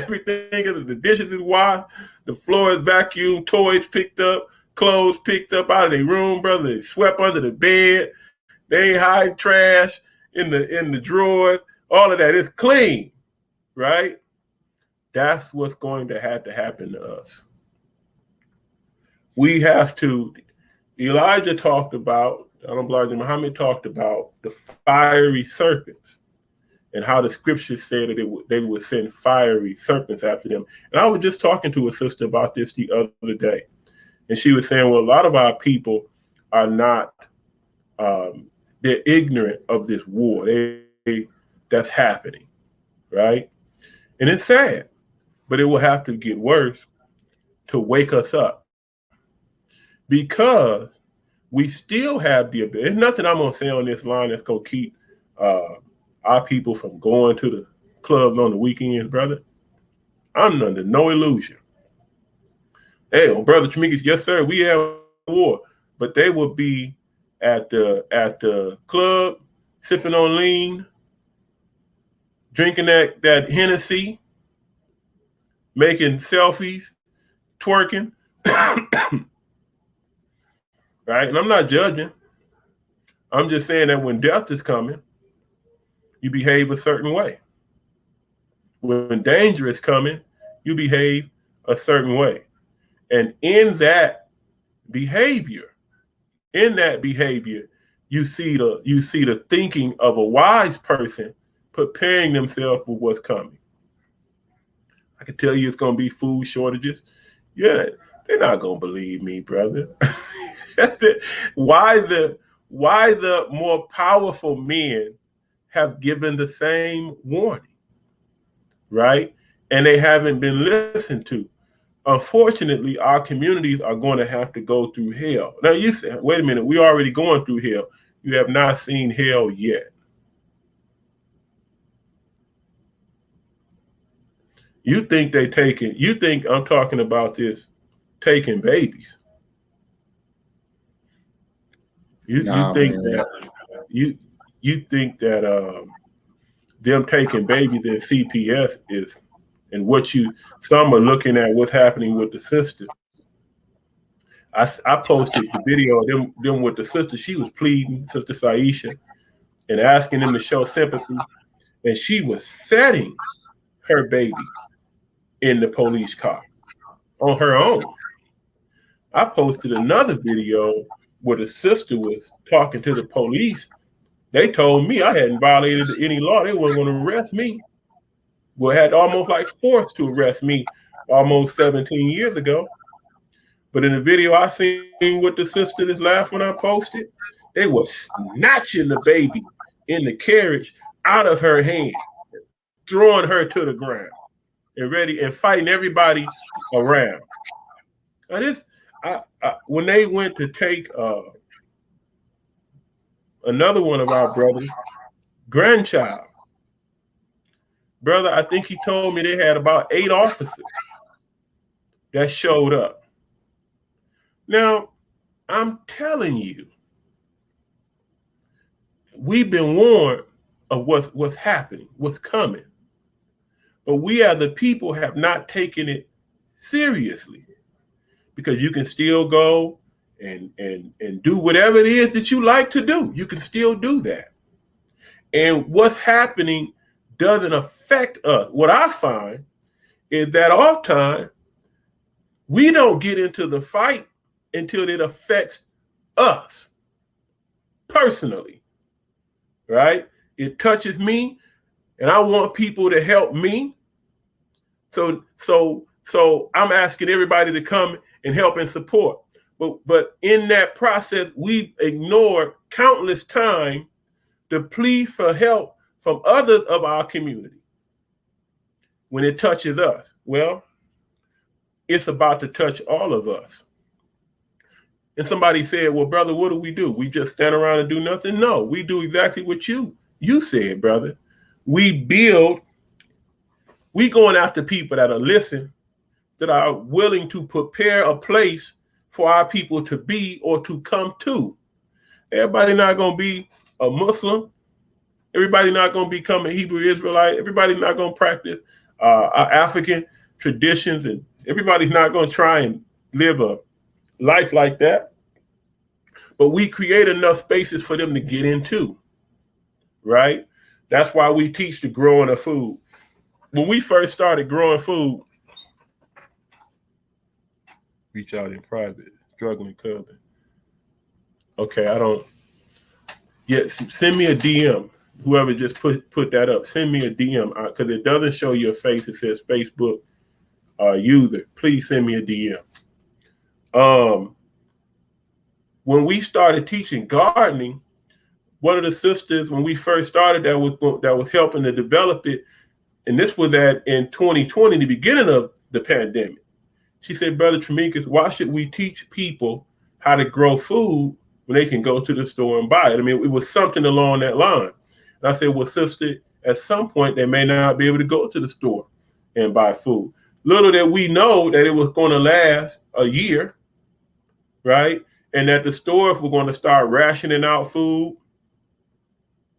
Everything is, the dishes is washed, the floor is vacuumed, toys picked up, clothes picked up out of their room, brother. They swept under the bed. They ain't hiding trash in the drawers. All of that is clean, right? That's what's going to have to happen to us. We have to. Elijah talked about, Muhammad talked about the fiery serpents and how the scriptures said that they would send fiery serpents after them. And I was just talking to a sister about this the other day. And she was saying, well, a lot of our people are not, they're ignorant of this war that's happening, right? And it's sad, but it will have to get worse to wake us up. Because we still have the ability. There's nothing I'm going to say on this line that's going to keep our people from going to the clubs on the weekends, brother. I'm under no illusion. Hey, well, Brother Trimikis, yes, sir, we have war. But they will be at the club, sipping on lean, drinking that Hennessy, making selfies, twerking. Right? And I'm not judging. I'm just saying that when death is coming, you behave a certain way. When danger is coming, you behave a certain way. And in that behavior, you see the thinking of a wise person preparing themselves for what's coming. I can tell you it's going to be food shortages. Yeah, they're not going to believe me, brother. That's it. Why the more powerful men have given the same warning, right? And they haven't been listened to. Unfortunately, our communities are going to have to go through hell. Now you say, wait a minute, we're already going through hell. You have not seen hell yet. You think I'm talking about this taking babies. You think that them taking babies in CPS is, and some are looking at what's happening with the sister. I posted the video of them with the sister. She was pleading, Sister Saisha, and asking them to show sympathy, and she was setting her baby in the police car on her own. I posted another video where the sister was talking to the police. They told me I hadn't violated any law. They weren't going to arrest me. Well, had almost like forced to arrest me almost 17 years ago. But in the video I seen with the sister this last one I posted, they were snatching the baby in the carriage out of her hand, throwing her to the ground and fighting everybody around. Now when they went to take another one of our brothers' grandchild, brother, I think he told me they had about 8 officers that showed up. Now, I'm telling you, we've been warned of what's happening, what's coming. But we as the people have not taken it seriously. Because you can still go and do whatever it is that you like to do. You can still do that. And what's happening doesn't affect us. What I find is that oftentimes we don't get into the fight until it affects us personally, right? It touches me, and I want people to help me. So I'm asking everybody to come and help and support. But in that process, we've ignored countless times the plea for help from others of our community. When it touches us, well, it's about to touch all of us. And somebody said, well, brother, what do? We just stand around and do nothing? No, we do exactly what you said, brother. We going after people that are listening, that are willing to prepare a place for our people to be or to come to. Everybody not going to be a Muslim. Everybody not going to become a Hebrew Israelite. Everybody not going to practice our African traditions, and everybody's not going to try and live a life like that. But we create enough spaces for them to get into, right? That's why we teach the growing of food. When we first started growing food, reach out in private, struggling cousin. Okay, I don't. Yes, send me a DM. Whoever just put that up, send me a DM because it doesn't show your face. It says Facebook user. Please send me a DM. When we started teaching gardening, one of the sisters, when we first started, that was helping to develop it, and this was in 2020, the beginning of the pandemic. She said, Brother Tremikas, why should we teach people how to grow food when they can go to the store and buy it? I mean, it was something along that line. And I said, well, sister, at some point, they may not be able to go to the store and buy food. Little did we know that it was going to last a year, right? And that the stores were going to start rationing out food,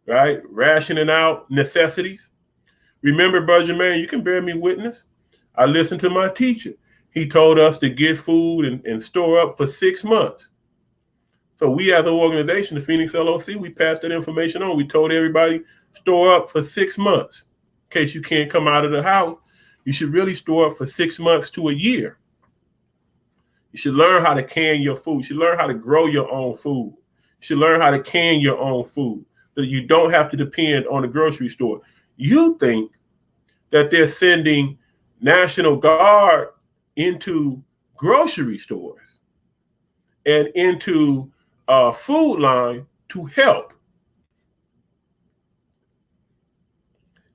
right? Rationing out necessities. Remember, Brother Jermaine, you can bear me witness. I listened to my teacher. He told us to get food and store up for 6 months. So we as an organization, the Phoenix L.O.C., we passed that information on. We told everybody, store up for 6 months. In case you can't come out of the house, you should really store up for 6 months to a year. You should learn how to can your food. You should learn how to grow your own food. You should learn how to can your own food so that you don't have to depend on the grocery store. You think that they're sending National Guard into grocery stores and into a food line to help.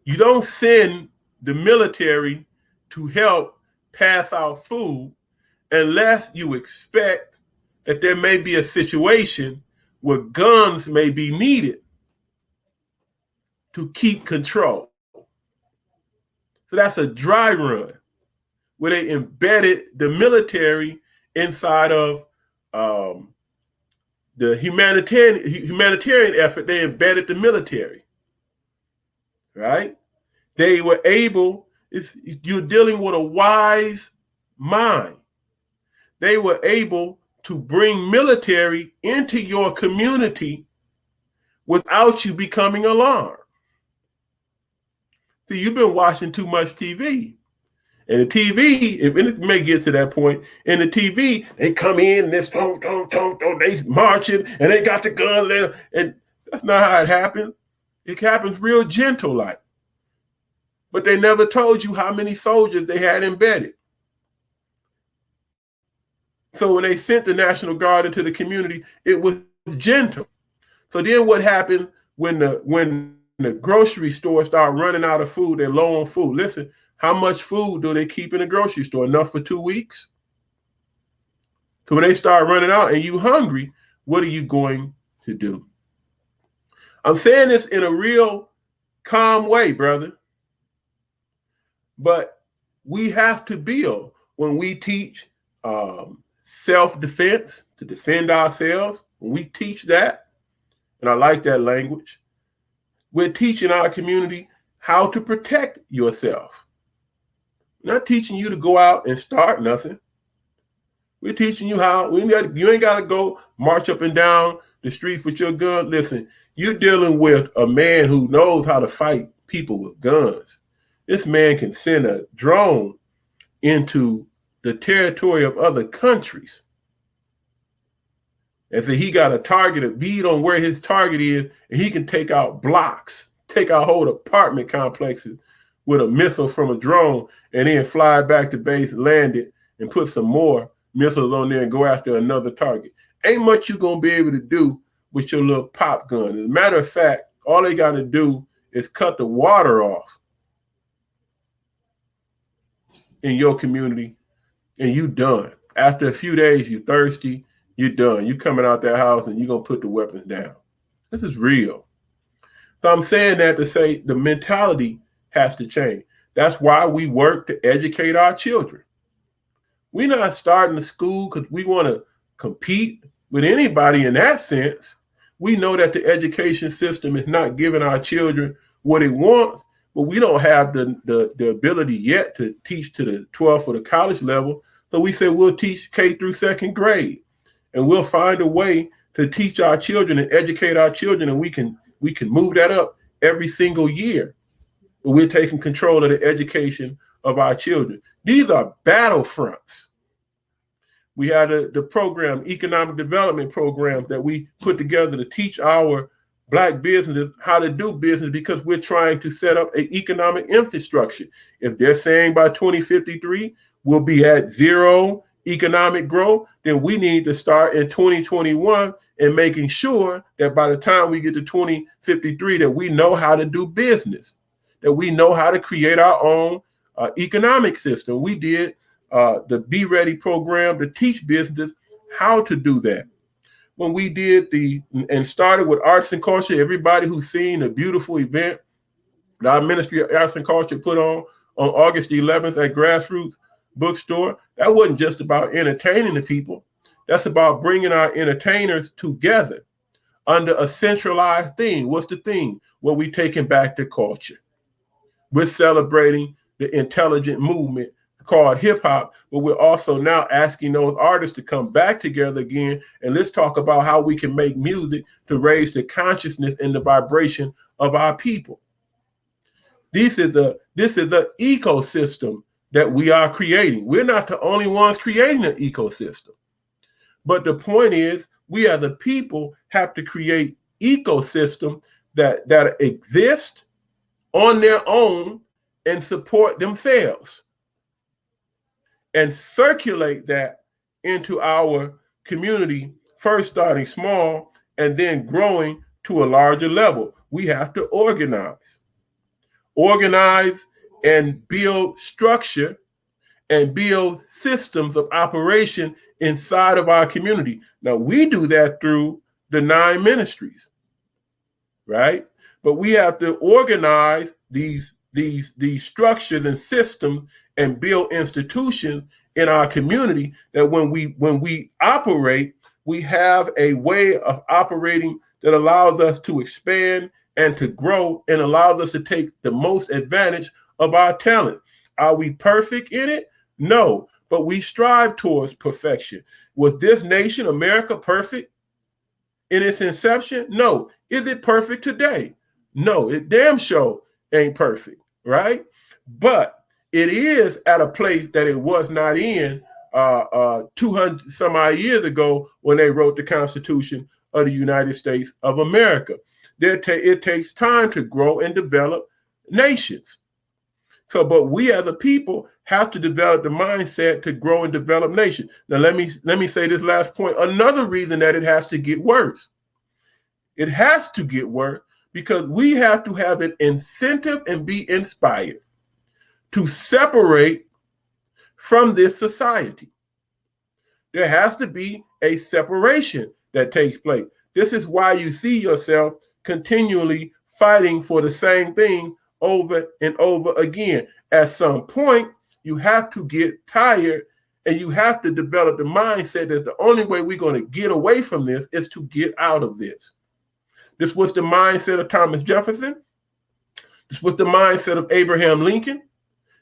You don't send the military to help pass out food unless you expect that there may be a situation where guns may be needed to keep control. So that's a dry run where they embedded the military inside of the humanitarian effort. They embedded the military, right? They were able, you're dealing with a wise mind. They were able to bring military into your community without you becoming alarmed. See, you've been watching too much TV. And the TV, and it may get to that point, in the TV, they come in and they marching and they got the gun there. And that's not how it happens. It happens real gentle like. But they never told you how many soldiers they had embedded. So when they sent the National Guard into the community, it was gentle. So then what happened when the grocery store start running out of food, they're low on food. Listen, how much food do they keep in the grocery store? Enough for 2 weeks? So when they start running out and you hungry, what are you going to do? I'm saying this in a real calm way, brother. But we have to build when we teach self-defense, to defend ourselves. When we teach that, and I like that language, we're teaching our community how to protect yourself. We're not teaching you to go out and start nothing. We're teaching you how. You ain't got to go march up and down the streets with your gun. Listen, you're dealing with a man who knows how to fight people with guns. This man can send a drone into the territory of other countries. And so he got a target, a bead on where his target is, and he can take out blocks, take out whole apartment complexes with a missile from a drone, and then fly back to base, land it, and put some more missiles on there and go after another target. Ain't much you gonna be able to do with your little pop gun. As a matter of fact, all they gotta do is cut the water off in your community, and you done. After a few days, you thirsty, you're done. You coming out that house and you're gonna put the weapons down. This is real. So I'm saying that to say the mentality has to change. That's why we work to educate our children. We're not starting the school because we want to compete with anybody in that sense. We know that the education system is not giving our children what it wants, but we don't have the ability yet to teach to the 12th or the college level. So we say we'll teach K through second grade, and we'll find a way to teach our children and educate our children, and we can move that up every single year. But we're taking control of the education of our children. These are battlefronts. We had the program, economic development programs that we put together to teach our Black businesses how to do business, because we're trying to set up an economic infrastructure. If they're saying by 2053 we'll be at zero economic growth, then we need to start in 2021 and making sure that by the time we get to 2053 that we know how to do business, that we know how to create our own economic system. We did the Be Ready program to teach businesses how to do that. When we did and started with arts and culture, everybody who's seen the beautiful event that our Ministry of Arts and Culture put on August 11th at Grassroots Bookstore, that wasn't just about entertaining the people. That's about bringing our entertainers together under a centralized theme. What's the theme? Well, we're taking back the culture. We're celebrating the intelligent movement called hip hop, but we're also now asking those artists to come back together again, and let's talk about how we can make music to raise the consciousness and the vibration of our people. This is the ecosystem that we are creating. We're not the only ones creating an ecosystem, but the point is, we as a people have to create ecosystem that exist on their own and support themselves, and circulate that into our community, first starting small and then growing to a larger level. We have to organize and build structure and build systems of operation inside of our community. Now, we do that through the 9 ministries, right? But we have to organize these structures and systems and build institutions in our community that when we operate, we have a way of operating that allows us to expand and to grow and allows us to take the most advantage of our talent. Are we perfect in it? No, but we strive towards perfection. Was this nation, America, perfect in its inception? No. Is it perfect today? No, it damn sure ain't perfect, right? But it is at a place that it was not in 200 some odd years ago when they wrote the Constitution of the United States of America. It takes time to grow and develop nations. So, but we as a people have to develop the mindset to grow and develop nations. Now, let me say this last point. Another reason that it has to get worse. It has to get worse because we have to have an incentive and be inspired to separate from this society. There has to be a separation that takes place. This is why you see yourself continually fighting for the same thing over and over again. At some point, you have to get tired and you have to develop the mindset that the only way we're going to get away from this is to get out of this. This was the mindset of Thomas Jefferson. This was the mindset of Abraham Lincoln.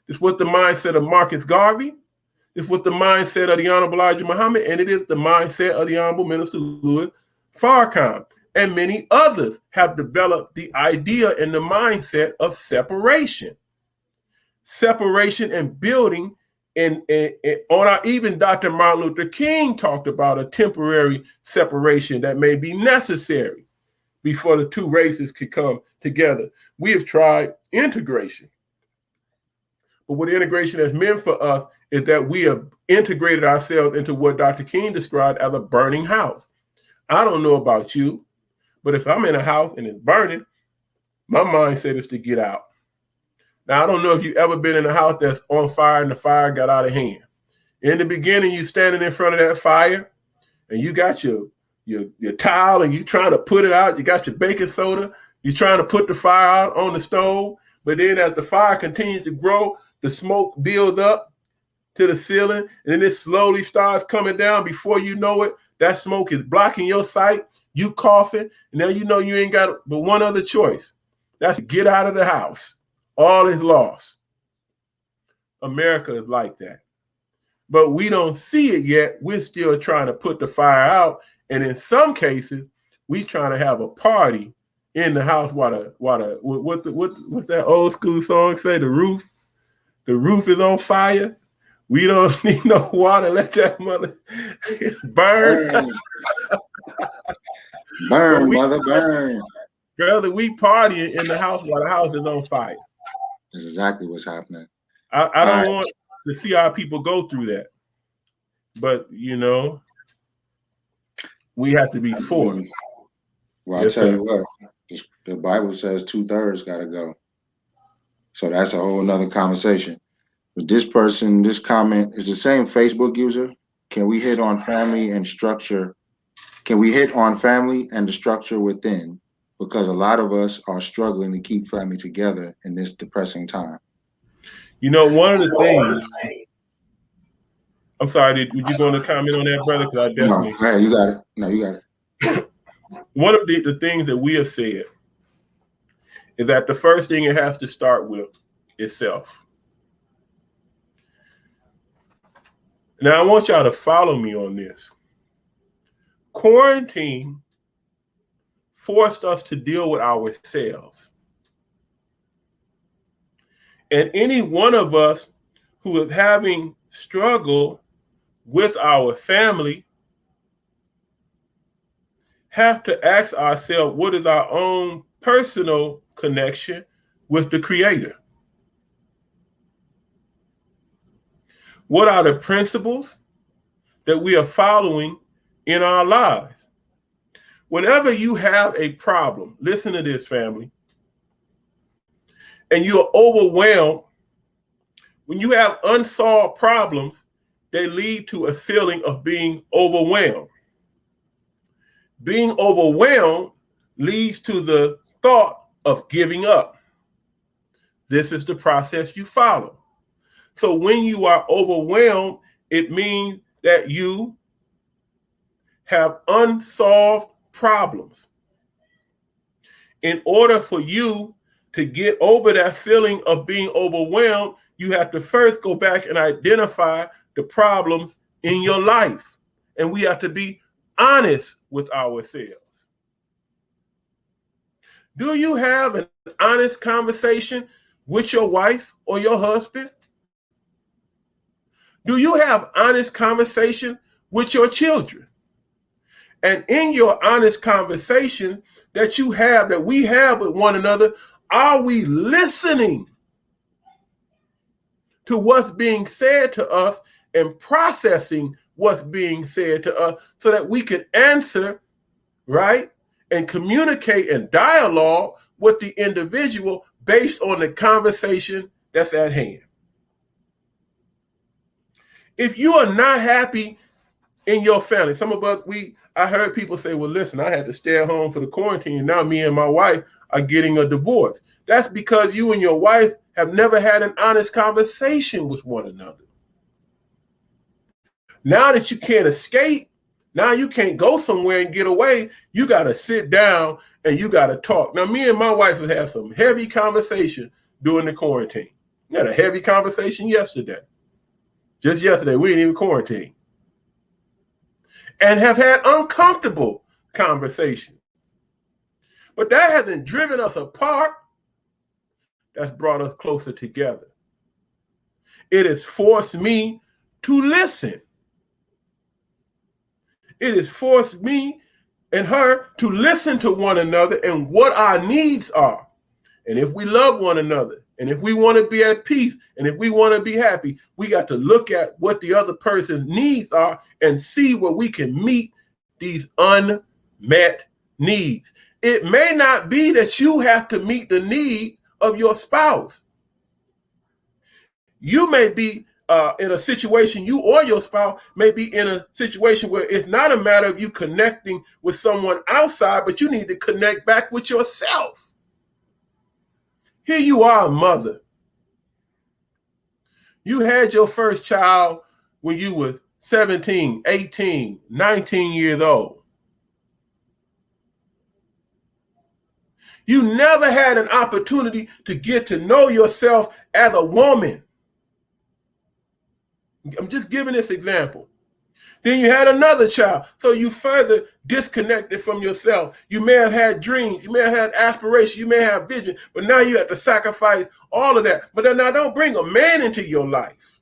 This was the mindset of Marcus Garvey. This was the mindset of the Honorable Elijah Muhammad, and it is the mindset of the Honorable Minister Louis Farrakhan. And many others have developed the idea and the mindset of separation. Separation and building, even Dr. Martin Luther King talked about a temporary separation that may be necessary before the two races could come together. We have tried integration. But what integration has meant for us is that we have integrated ourselves into what Dr. King described as a burning house. I don't know about you, but if I'm in a house and it's burning, my mindset is to get out. Now, I don't know if you've ever been in a house that's on fire and the fire got out of hand. In the beginning, you're standing in front of that fire and you got your towel and you're trying to put it out. You got your baking soda. You're trying to put the fire out on the stove. But then as the fire continues to grow, the smoke builds up to the ceiling and then it slowly starts coming down. Before you know it, that smoke is blocking your sight. You coughing, and now you know you ain't got but one other choice. That's to get out of the house. all is lost. America is like that. But we don't see it yet. We're still trying to put the fire out. And in some cases, we trying to have a party in the house while what's that old school song say? The roof is on fire. We don't need no water. Let that mother burn. Burn, mother, burn. Brother, we partying in the house while the house is on fire. That's exactly what's happening. I don't want to see our people go through that. But, you know, we have to be forced. Well, yes, I'll tell you what, the Bible says 2/3 got to go. So that's a whole nother conversation. But this person, this comment is the same Facebook user. Can we hit on family and structure? Can we hit on family and the structure within? Because a lot of us are struggling to keep family together in this depressing time. You know, one of the things, I'm sorry, would you want to comment on that, brother? Because I definitely. No, go ahead, you got it. No, you got it. One of the things that we have said is that the first thing it has to start with is self. Now, I want y'all to follow me on this. Quarantine forced us to deal with ourselves. And any one of us who is having struggle with our family have to ask ourselves, what is our own personal connection with the Creator? What are the principles that we are following in our lives? Whenever you have a problem, listen to this, family, and you're overwhelmed, when you have unsolved problems, they lead to a feeling of being overwhelmed. Being overwhelmed leads to the thought of giving up. This is the process you follow. So when you are overwhelmed, it means that you have unsolved problems. In order for you to get over that feeling of being overwhelmed, you have to first go back and identify the problems in your life. And we have to be honest with ourselves. Do you have an honest conversation with your wife or your husband? Do you have honest conversation with your children? And in your honest conversation that we have with one another, are we listening to what's being said to us and processing what's being said to us so that we can answer, right, and communicate and dialogue with the individual based on the conversation that's at hand? If you are not happy in your family, some of us, I heard people say, well, listen, I had to stay at home for the quarantine. Now me and my wife are getting a divorce. That's because you and your wife have never had an honest conversation with one another. Now that you can't escape, now you can't go somewhere and get away, you got to sit down and you got to talk. Now, me and my wife have had some heavy conversation during the quarantine. We had a heavy conversation yesterday. Just yesterday, we didn't even quarantine. And have had uncomfortable conversations. But that hasn't driven us apart. That's brought us closer together. It has forced me to listen. It has forced me and her to listen to one another and what our needs are. And if we love one another, and if we want to be at peace, and if we want to be happy, we got to look at what the other person's needs are and see where we can meet these unmet needs. It may not be that you have to meet the need of your spouse. You may be in a situation, you or your spouse may be in a situation where it's not a matter of you connecting with someone outside, but you need to connect back with yourself. Here you are, a mother. You had your first child when you were 17, 18, 19 years old. You never had an opportunity to get to know yourself as a woman. I'm just giving this example. Then you had another child, so you further disconnected from yourself. You may have had dreams, you may have had aspirations, you may have vision, but now you have to sacrifice all of that. But then now don't bring a man into your life.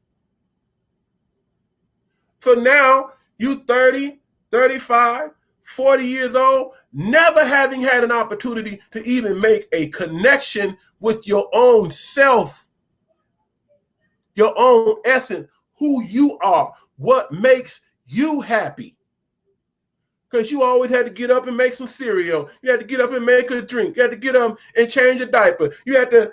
So now you 30, 35, 40 years old, never having had an opportunity to even make a connection with your own self, your own essence, who you are, what makes you happy. Because you always had to get up and make some cereal. You had to get up and make a drink. You had to get up and change a diaper. You had to,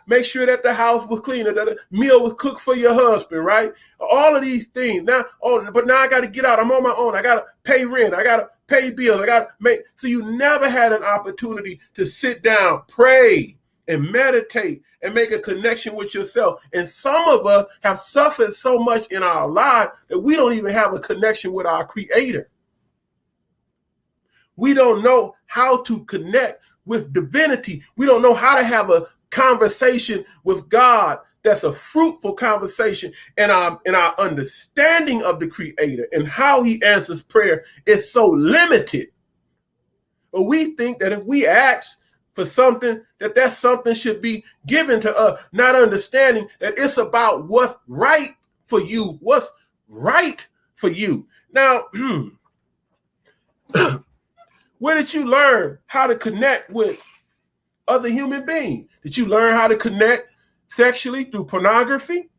make sure that the house was clean, that the meal was cooked for your husband, right? All of these things. But now I got to get out. I'm on my own. I got to pay rent. I got to pay bills. I got to make. So you never had an opportunity to sit down, pray, and meditate and make a connection with yourself. And some of us have suffered so much in our lives that we don't even have a connection with our Creator. We don't know how to connect with divinity. We don't know how to have a conversation with God that's a fruitful conversation. And our understanding of the Creator and how He answers prayer is so limited. But we think that if we ask for something, that something should be given to us, not understanding that it's about what's right for you, what's right for you. Now, where did you learn how to connect with other human beings? Did you learn how to connect sexually through pornography?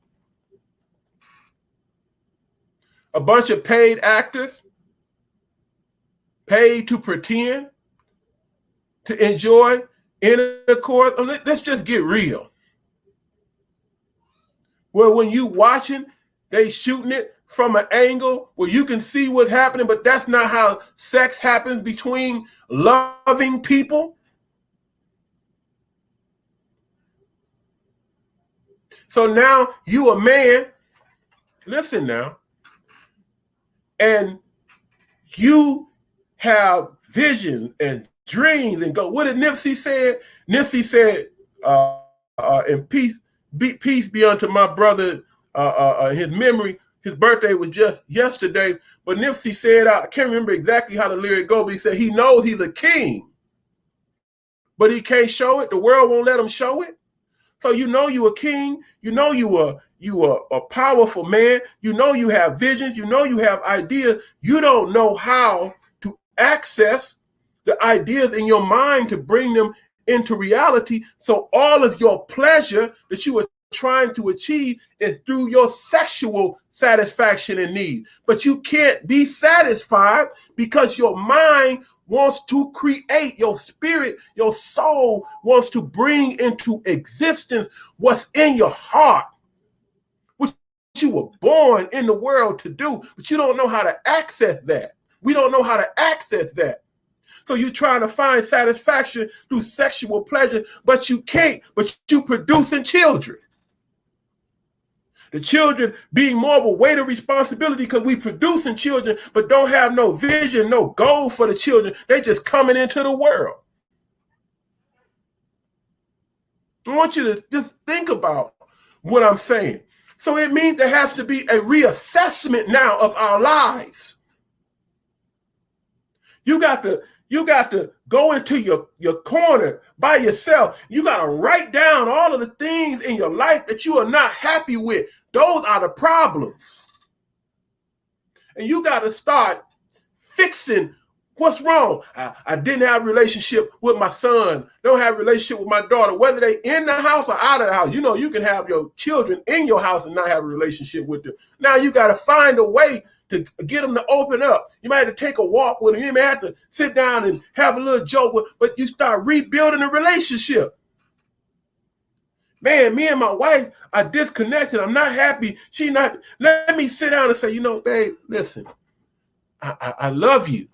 A bunch of paid actors, paid to pretend, to enjoy intercourse. Let's just get real. Well, when you watching, they shooting it from an angle where you can see what's happening, but that's not how sex happens between loving people. So now you a man, listen now, and you have visions and dreams and go. What did Nipsey say? Nipsey said, "And peace be unto my brother, his memory." His birthday was just yesterday, but Nipsey said, I can't remember exactly how the lyric goes, but he said he knows he's a king, but he can't show it. The world won't let him show it. So you know you a king. You know you are a powerful man. You know you have visions. You know you have ideas. You don't know how to access the ideas in your mind to bring them into reality. So all of your pleasure that you are trying to achieve is through your sexual satisfaction and need. But you can't be satisfied because your mind wants to create, your spirit, your soul wants to bring into existence what's in your heart, which you were born in the world to do, but you don't know how to access that. We don't know how to access that. So you're trying to find satisfaction through sexual pleasure, but you can't, but you producing children. The children being more of a weight of responsibility because we producing children, but don't have no vision, no goal for the children. They just coming into the world. I want you to just think about what I'm saying. So it means there has to be a reassessment now of our lives. You got to go into your corner by yourself. You got to write down all of the things in your life that you are not happy with. Those are the problems. And you got to start fixing what's wrong. I didn't have a relationship with my son. Don't have a relationship with my daughter, whether they in the house or out of the house. You know, you can have your children in your house and not have a relationship with them. Now you got to find a way to get them to open up. You might have to take a walk with them. You may have to sit down and have a little joke with, but you start rebuilding a relationship. Man, me and my wife are disconnected. I'm not happy. She not. Let me sit down and say, babe, listen, I love you,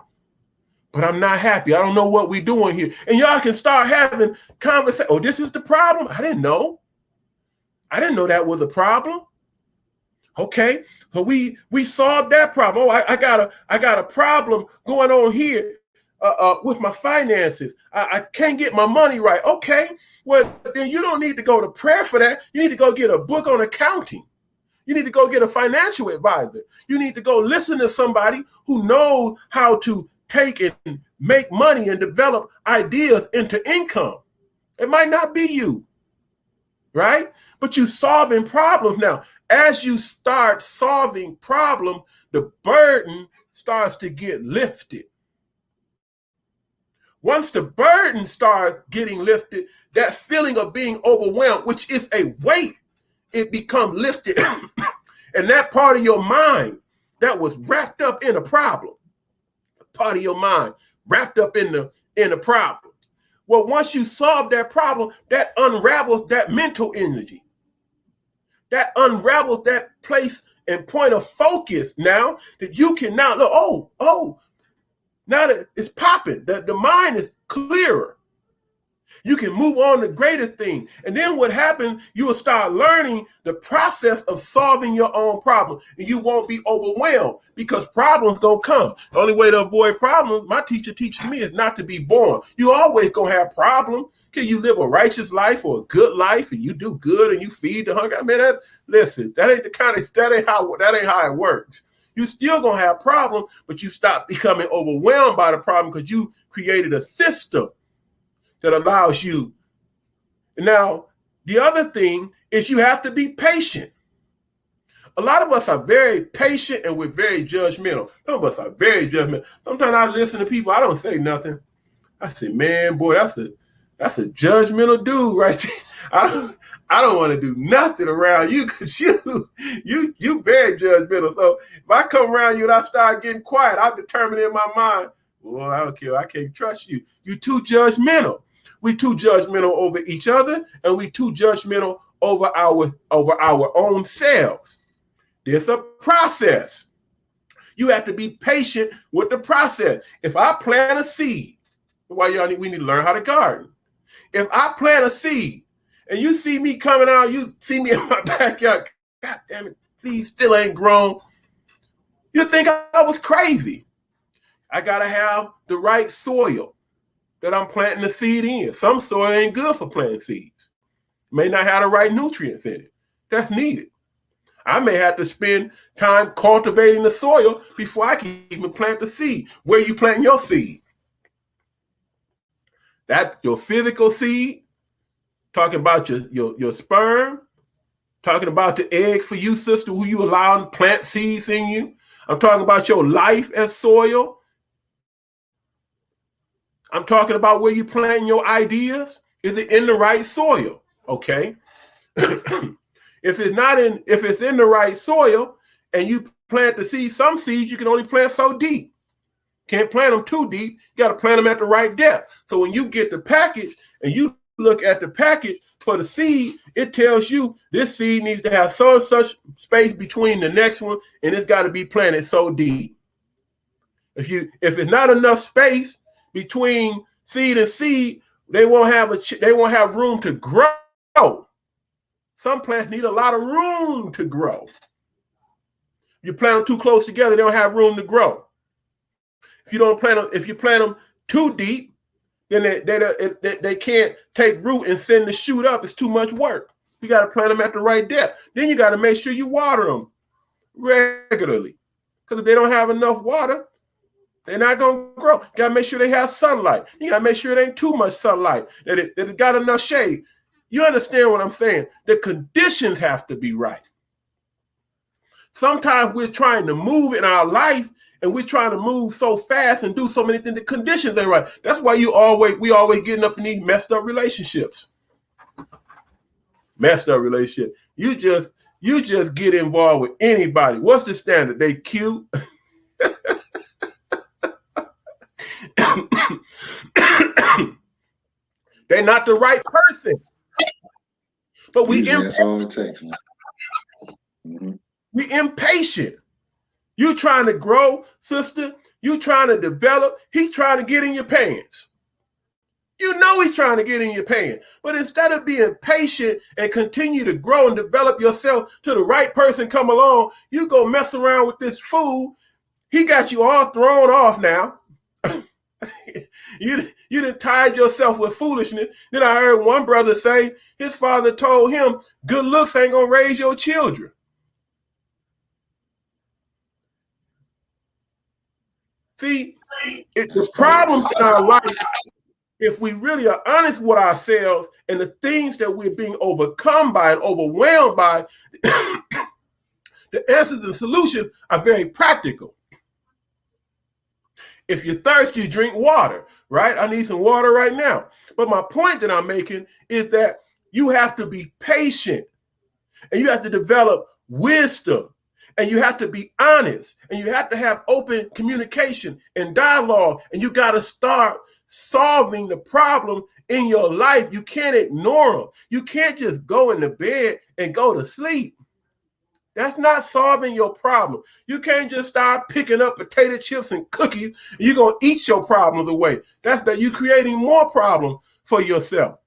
but I'm not happy. I don't know what we're doing here. And y'all can start having conversation. Oh, this is the problem? I didn't know. I didn't know that was a problem. Okay, so we solved that problem. Oh, I got a problem going on here. with my finances. I can't get my money right. Okay, well, then you don't need to go to prayer for that. You need to go get a book on accounting. You need to go get a financial advisor. You need to go listen to somebody who knows how to take and make money and develop ideas into income. It might not be you, right? But you solving problems now. As you start solving problems, the burden starts to get lifted. Once the burden starts getting lifted, that feeling of being overwhelmed, which is a weight, it becomes lifted. And that part of your mind that was wrapped up in a problem, part of your mind wrapped up in the problem. Well, once you solve that problem, that unravels that mental energy. That unravels that place and point of focus now that you can now look, now that it's popping, the mind is clearer. You can move on to greater things. And then what happens, you will start learning the process of solving your own problem. And you won't be overwhelmed because problems gonna come. The only way to avoid problems, my teacher teaches me, is not to be born. You always gonna have problems. Can you live a righteous life or a good life and you do good and you feed the hungry? I mean, that ain't the kind of, that ain't how it works. You still gonna have problems, but you stop becoming overwhelmed by the problem because you created a system that allows you. Now, the other thing is you have to be patient. A lot of us are very patient and we're very judgmental. Some of us are very judgmental. Sometimes I listen to people, I don't say nothing. I say, man, boy, that's a judgmental dude right there. I don't want to do nothing around you because you very judgmental. So if I come around you and I start getting quiet, I'm determined in my mind, well, I don't care. I can't trust you. You're too judgmental. We too judgmental over each other, and we too judgmental over our own selves. There's a process. You have to be patient with the process. If I plant a seed, we need to learn how to garden. If I plant a seed and you see me coming out, you see me in my backyard, God damn it, seed still ain't grown, you think I was crazy. I got to have the right soil that I'm planting the seed in. Some soil ain't good for planting seeds. May not have the right nutrients in it. That's needed. I may have to spend time cultivating the soil before I can even plant the seed. Where you planting your seed? That's your physical seed, talking about your sperm, talking about the egg for you, sister, who you allow to plant seeds in you. I'm talking about your life as soil. I'm talking about where you planting your ideas. Is it in the right soil? Okay. If it's in the right soil and you plant the seed, some seeds you can only plant so deep. Can't plant them too deep. You got to plant them at the right depth. So when you get the package and you look at the package for the seed, it tells you this seed needs to have such space between the next one, and it's got to be planted so deep. If it's not enough space between seed and seed, they won't have room to grow. Some plants need a lot of room to grow. You plant them too close together, they don't have room to grow. If you plant them too deep, then they can't take root and send the shoot up. It's too much work. You got to plant them at the right depth. Then you got to make sure you water them regularly. Because if they don't have enough water, they're not going to grow. You got to make sure they have sunlight. You got to make sure it ain't too much sunlight, that it got enough shade. You understand what I'm saying? The conditions have to be right. Sometimes we're trying to move in our life and we're trying to move so fast and do so many things. The conditions ain't right. That's why we always getting up in these messed up relationships. Messed up relationship. You just get involved with anybody. What's the standard? They cute. They're not the right person. But that's all it takes. Mm-hmm. We impatient. You trying to grow, sister. You trying to develop. He's trying to get in your pants. You know he's trying to get in your pants. But instead of being patient and continue to grow and develop yourself till the right person come along, you go mess around with this fool. He got you all thrown off now. you done tied yourself with foolishness. Then I heard one brother say his father told him, good looks ain't gonna raise your children. See, the problem in our life, if we really are honest with ourselves and the things that we're being overcome by and overwhelmed by, the answers and solutions are very practical. If you're thirsty, drink water, right? I need some water right now. But my point that I'm making is that you have to be patient and you have to develop wisdom and you have to be honest and you have to have open communication and dialogue, and you got to start solving the problem in your life. You can't ignore them. You can't just go into bed and go to sleep. That's not solving your problem. You can't just start picking up potato chips and cookies and you're going to eat your problems away. That's that you're creating more problems for yourself.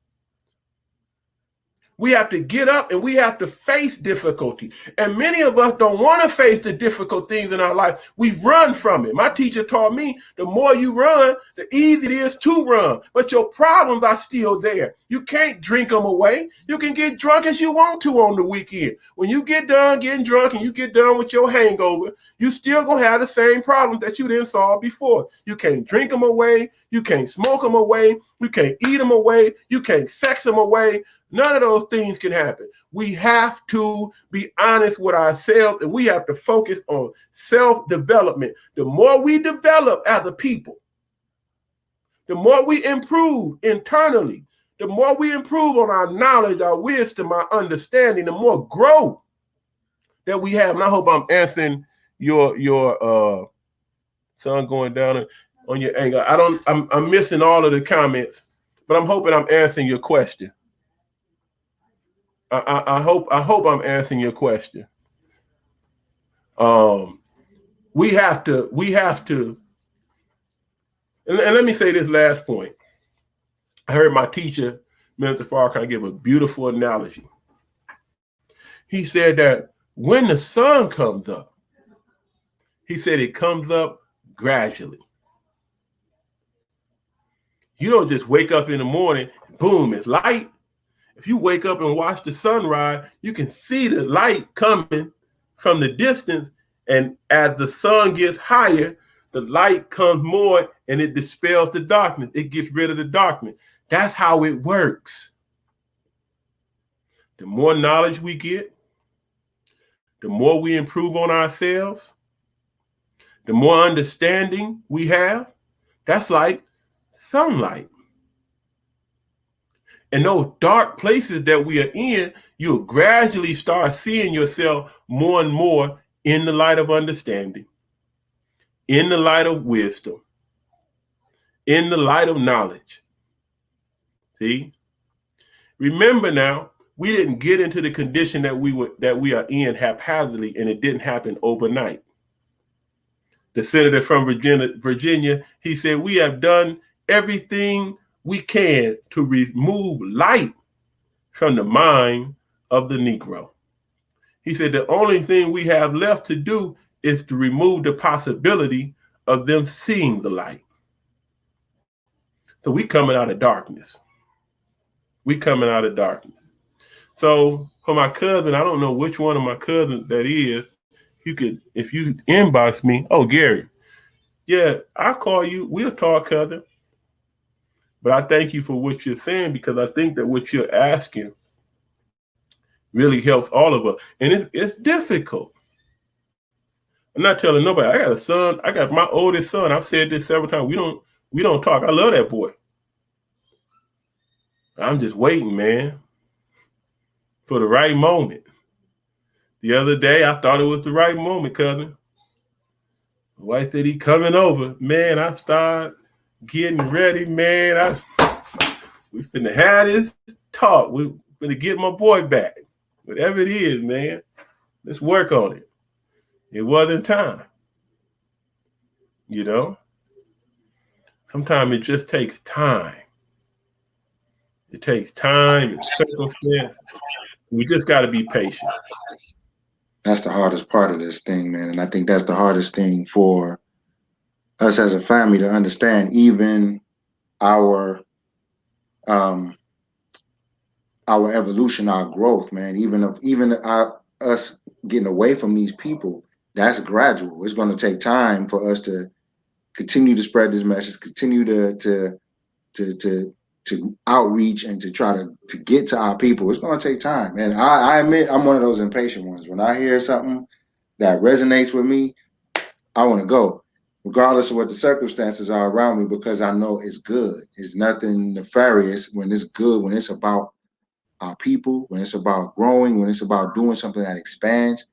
We have to get up and we have to face difficulty. And many of us don't want to face the difficult things in our life. We run from it. My teacher taught me the more you run, the easier it is to run. But your problems are still there. You can't drink them away. You can get drunk as you want to on the weekend. When you get done getting drunk and you get done with your hangover, you still going to have the same problem that you didn't solve before. You can't drink them away. You can't smoke them away. You can't eat them away. You can't sex them away. None of those things can happen. We have to be honest with ourselves and we have to focus on self-development. The more we develop as a people, the more we improve internally, the more we improve on our knowledge, our wisdom, our understanding, the more growth that we have. And I hope I'm answering your son going down on your anger. I'm missing all of the comments, but I'm hoping I'm answering your question. I hope I'm answering your question. We have to, and let me say this last point. I heard my teacher, Mr. Farrakhan, give a beautiful analogy. He said that when the sun comes up, he said it comes up gradually. You don't just wake up in the morning, boom, it's light. If you wake up and watch the sunrise, you can see the light coming from the distance. And as the sun gets higher, the light comes more and it dispels the darkness. It gets rid of the darkness. That's how it works. The more knowledge we get, the more we improve on ourselves, the more understanding we have. That's like sunlight. And those dark places that we are in, you'll gradually start seeing yourself more and more in the light of understanding, in the light of wisdom, in the light of knowledge. See? Remember now, we didn't get into the condition that we are in haphazardly, and it didn't happen overnight. The senator from Virginia, he said, we have done everything we can to remove light from the mind of the Negro. He said the only thing we have left to do is to remove the possibility of them seeing the light. So we coming out of darkness. We coming out of darkness. So for my cousin, I don't know which one of my cousins that is, you could, if you inbox me, oh, Gary, yeah, I'll call you. We'll talk, cousin. But I thank you for what you're saying, because I think that what you're asking really helps all of us. And it's difficult. I'm not telling nobody. I got a son. I got my oldest son. I've said this several times. We don't talk. I love that boy. I'm just waiting, man, for the right moment. The other day, I thought it was the right moment, cousin. My wife said he coming over. Man, I started getting ready, man. We finna have this talk. We finna get my boy back. Whatever it is, man, let's work on it. It wasn't time. You know? Sometimes it just takes time. It takes time and circumstance. We just got to be patient. That's the hardest part of this thing, man. And I think that's the hardest thing for us as a family to understand even our evolution, our growth, man. Even us getting away from these people, that's gradual. It's going to take time for us to continue to spread this message, continue to outreach and to try to get to our people. It's going to take time, and I admit I'm one of those impatient ones. When I hear something that resonates with me, I want to go, regardless of what the circumstances are around me, because I know it's good. It's nothing nefarious when it's good, when it's about our people, when it's about growing, when it's about doing something that expands,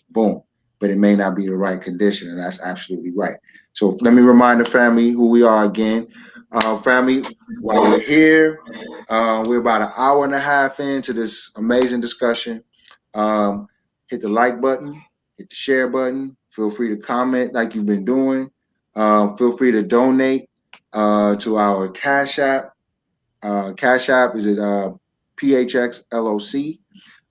boom. But it may not be the right condition, and that's absolutely right. So let me remind the family who we are again. Family, while we're here, we're about an hour and a half into this amazing discussion. Hit the like button, hit the share button. Feel free to comment like you've been doing. Feel free to donate to our Cash App. Cash App is at PHX L.O.C.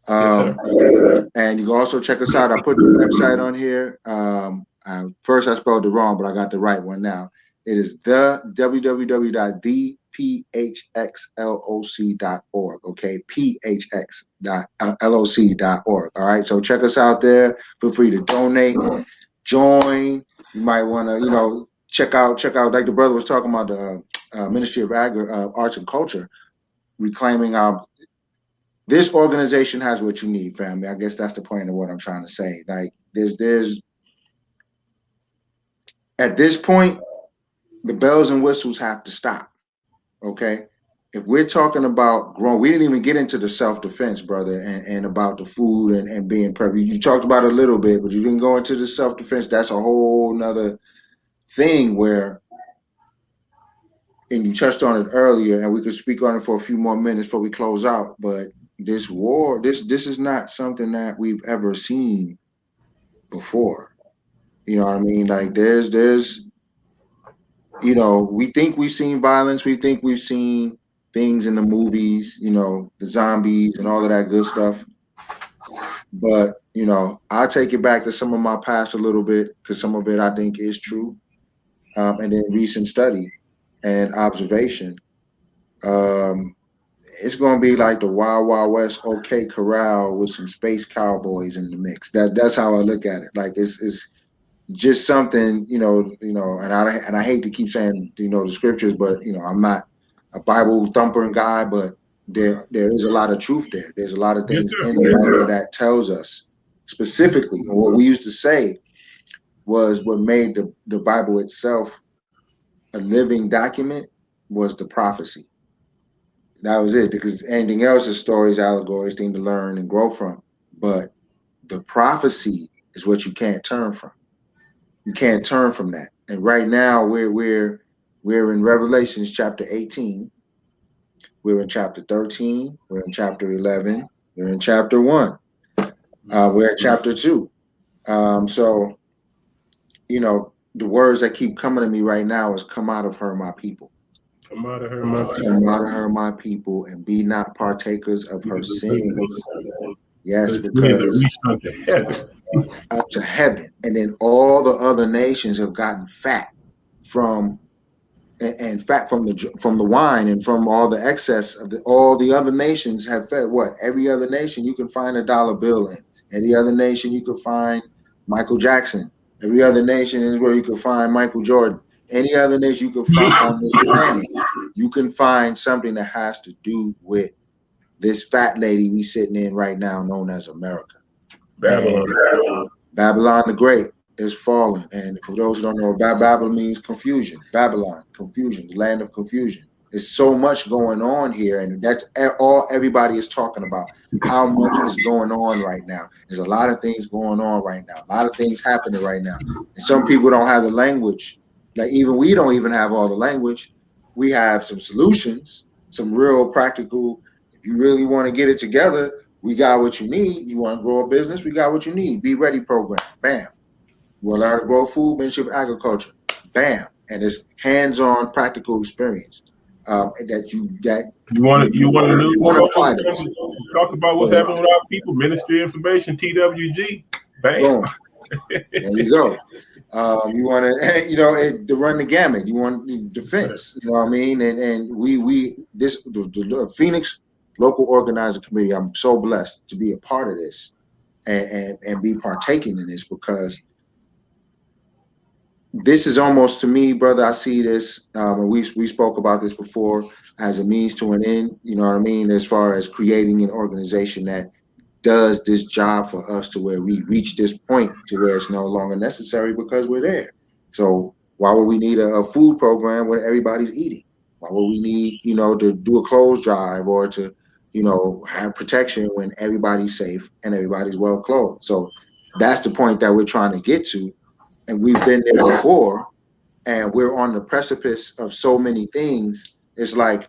Yes, sir. And you can also check us out. I put the website on here. First, I spelled it wrong, but I got the right one now. It is the www.thepHXLOC.org. Okay, phx.loc.org. All right, so check us out there. Feel free to donate, join. You might want to, check out. Like the brother was talking about the Ministry of Arts and Culture, reclaiming our. This organization has what you need, family. I guess that's the point of what I'm trying to say. Like, there's at this point, the bells and whistles have to stop. Okay, if we're talking about growing, we didn't even get into the self-defense, brother, and about the food and being prepped. You talked about it a little bit, but you didn't go into the self-defense. That's a whole nother thing where, and you touched on it earlier, and we could speak on it for a few more minutes before we close out. But this war, this is not something that we've ever seen before. You know what I mean? Like there's we think we've seen violence, we think we've seen things in the movies, the zombies and all of that good stuff. But I'll take it back to some of my past a little bit, because some of it I think is true. And then recent study and observation. It's gonna be like the Wild Wild West OK Corral with some space cowboys in the mix. That's how I look at it. Like it's just something, and I hate to keep saying, the scriptures, but I'm not a Bible thumping guy, but there is a lot of truth there. There's a lot of things in the Bible that tells us specifically, and what we used to say was what made the Bible itself a living document was the prophecy. That was it, because anything else is stories, allegories, thing to learn and grow from. But the prophecy is what you can't turn from. You can't turn from that. And right now we're in Revelations chapter 18. We're in chapter 13. We're in chapter 11. We're in chapter 1. We're in chapter 2. So the words that keep coming to me right now is, come out of her, my people. Come out of her, my people. Come out of her, my people, and be not partakers of her sins. Yes, because unto heaven. Up to heaven. And then all the other nations have gotten fat from fat from the wine and from all the excess of all the other nations have fed. What? Every other nation you can find a dollar bill in. Every other nation you can find Michael Jackson. Every other nation is where you can find Michael Jordan. Any other nation you can find on this planet, you can find something that has to do with this fat lady we sitting in right now, known as America. Babylon the Great is falling. And for those who don't know, Babylon means confusion. Babylon, confusion, the land of confusion. There's so much going on here, and that's all everybody is talking about. How much is going on right now? There's a lot of things going on right now. A lot of things happening right now. And some people don't have the language. Like even we don't even have all the language. We have some solutions, some real practical. If you really want to get it together, we got what you need. You want to grow a business? We got what you need. Be Ready program. Bam. We'll learn to grow food, Ministry of Agriculture. Bam. And it's hands-on practical experience that you want to apply this. Talk about what's happening with our people. Ministry Information, TWG. Bam. Boom. There you go. You want to, to run the gamut. You want the defense. You know what I mean? And the Phoenix Local Organizer Committee. I'm so blessed to be a part of this and be partaking in this, because this is almost, to me, brother, I see this, and we spoke about this before, as a means to an end. You know what I mean? As far as creating an organization that does this job for us, to where we reach this point to where it's no longer necessary because we're there. So why would we need a food program when everybody's eating? Why would we need, to do a clothes drive, or to, have protection when everybody's safe and everybody's well clothed? So that's the point that we're trying to get to. And we've been there before, and we're on the precipice of so many things. It's like,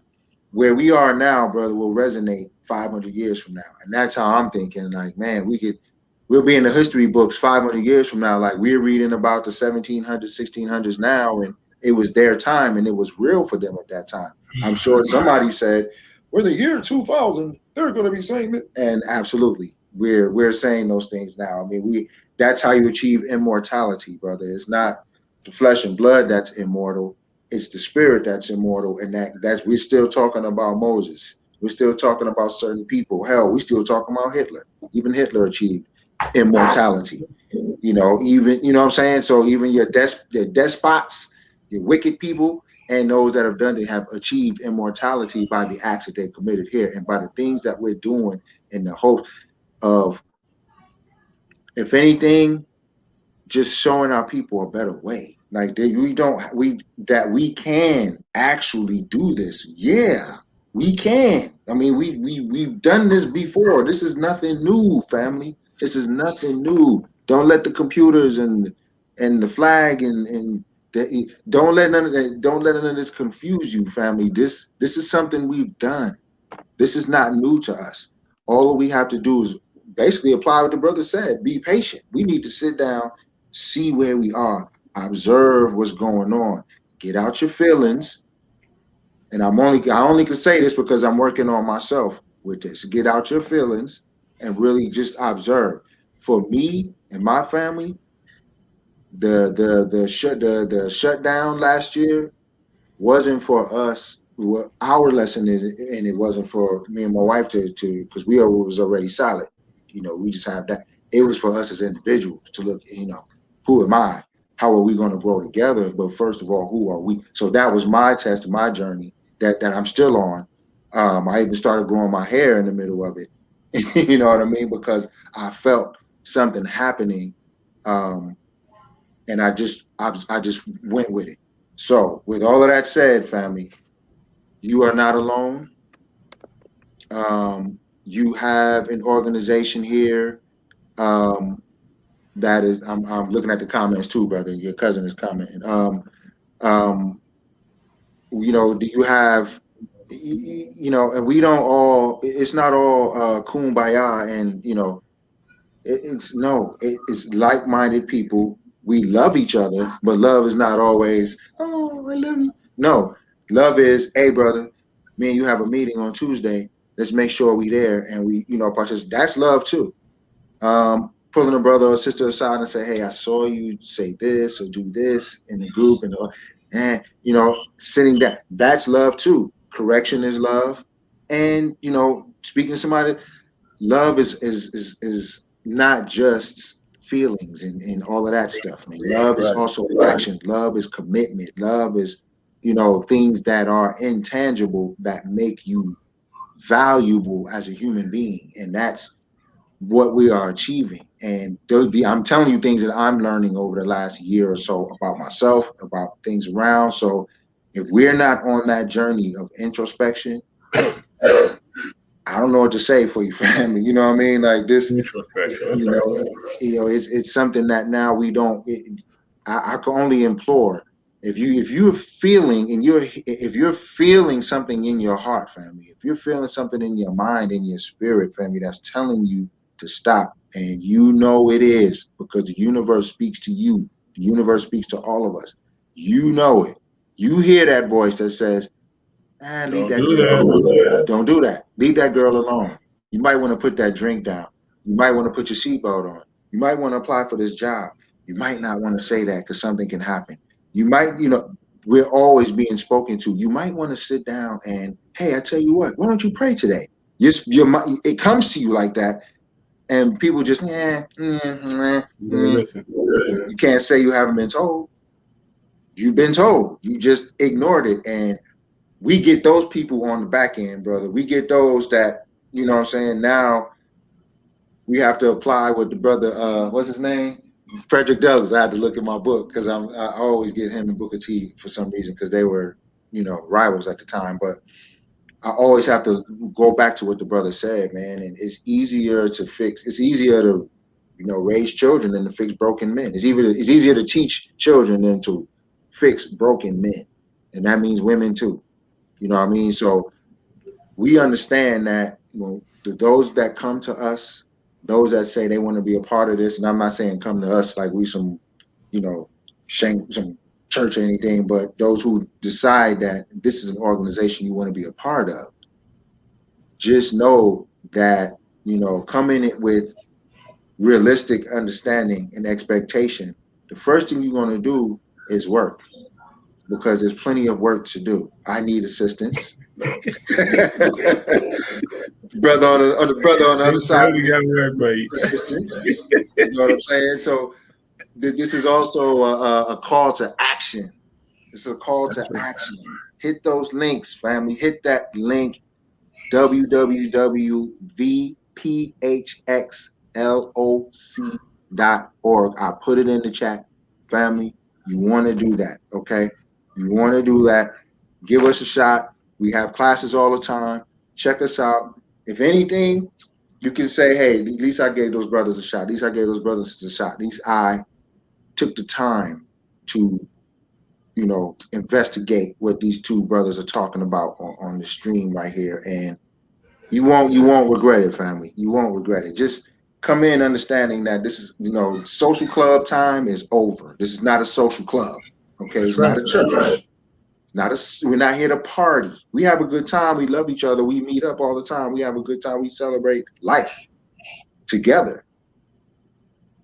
where we are now, brother, will resonate 500 years from now. And that's how I'm thinking. Like, man, we'll be in the history books 500 years from now. Like, we're reading about the 1700s, 1600s now, and it was their time, and it was real for them at that time. I'm sure somebody said, "We're the year 2000, they're going to be saying that." And absolutely, we're saying those things now. I mean, that's how you achieve immortality, brother. It's not the flesh and blood that's immortal. It's the spirit that's immortal. And that's we're still talking about Moses. We're still talking about certain people. Hell, we're still talking about Hitler. Even Hitler achieved immortality. Even, what I'm saying? So even your despots, your wicked people, and those that have done it have achieved immortality by the acts that they committed here, and by the things that we're doing, in the hope of, if anything, just showing our people a better way. Like, that we can actually do this. Yeah, we can. I mean, we've done this before. This is nothing new, family. This is nothing new. Don't let the computers and the flag and don't let none of this confuse you, family. This is something we've done. This is not new to us. All we have to do is basically apply what the brother said. Be patient. We need to sit down, see where we are, observe what's going on, get out your feelings. And I only can say this because I'm working on myself with this. Get out your feelings and really just observe. For me and my family, the shutdown last year wasn't for us. Our lesson is, and it wasn't for me and my wife to because we was already solid. We just have that. It was for us as individuals to look. Who am I? How are we going to grow together? But first of all, who are we? So that was my test, my journey that I'm still on. I even started growing my hair in the middle of it. You know what I mean? Because I felt something happening, and I just went with it. So, with all of that said, family, you are not alone. You have an organization here, that is. I'm looking at the comments too, brother. Your cousin is commenting. Do you have, and we don't all. It's not all kumbaya, and it's like-minded people. We love each other, but love is not always, "Oh, I love you." No, love is, "Hey, brother, me and you have a meeting on Tuesday. Let's make sure we there and we, participate." That's love too. Pulling a brother or sister aside and say, "Hey, I saw you say this or do this in the group," and sitting down. That's love too. Correction is love, and speaking to somebody. Love is not just feelings and all of that stuff, man. Love is also action. Love is commitment. Love is, things that are intangible that make you valuable as a human being. And that's what we are achieving. And I'm telling you things that I'm learning over the last year or so about myself, about things around. So if we're not on that journey of introspection, I don't know what to say for you, family. You know what I mean? Like this, it's something that now we don't. I can only implore, if you're feeling if you're feeling something in your heart, family, if you're feeling something in your mind, in your spirit, family, that's telling you to stop, and it is because the universe speaks to you. The universe speaks to all of us. You know it. You hear that voice that says, leave that girl alone. Don't do that. Leave that girl alone. You might want to put that drink down. You might want to put your seatbelt on. You might want to apply for this job. You might not want to say that because something can happen. You might, we're always being spoken to. You might want to sit down and, hey, I tell you what, why don't you pray today? It comes to you like that, and people just, Listen. You can't say you haven't been told. You've been told. You just ignored it, and we get those people on the back end, brother. We get those that, you know what I'm saying, now we have to apply with the brother, what's his name? Frederick Douglass. I had to look at my book because I always get him and Booker T for some reason because they were, rivals at the time. But I always have to go back to what the brother said, man. And it's easier to raise children than to fix broken men. It's easier to teach children than to fix broken men. And that means women too. You know what I mean? So we understand that those that come to us, those that say they want to be a part of this, and I'm not saying come to us like we some church or anything, but those who decide that this is an organization you want to be a part of, just know that, come in it with realistic understanding and expectation. The first thing you're going to do is work, because there's plenty of work to do. I need assistance. brother on the other side assistance. You know what I'm saying? So this is also a call to action. It's a call to action. Hit those links, family. Hit that link, www.vphxloc.org. I put it in the chat, family. You want to do that, okay? You want to do that. Give us a shot. We have classes all the time. Check us out. If anything, you can say, hey, at least I gave those brothers a shot. At least I gave those brothers a shot. At least I took the time to, investigate what these two brothers are talking about on the stream right here. And you won't regret it, family. You won't regret it. Just come in understanding that this is, social club time is over. This is not a social club. Okay, it's not a church. We're not here to party. We have a good time. We love each other. We meet up all the time. We have a good time. We celebrate life together.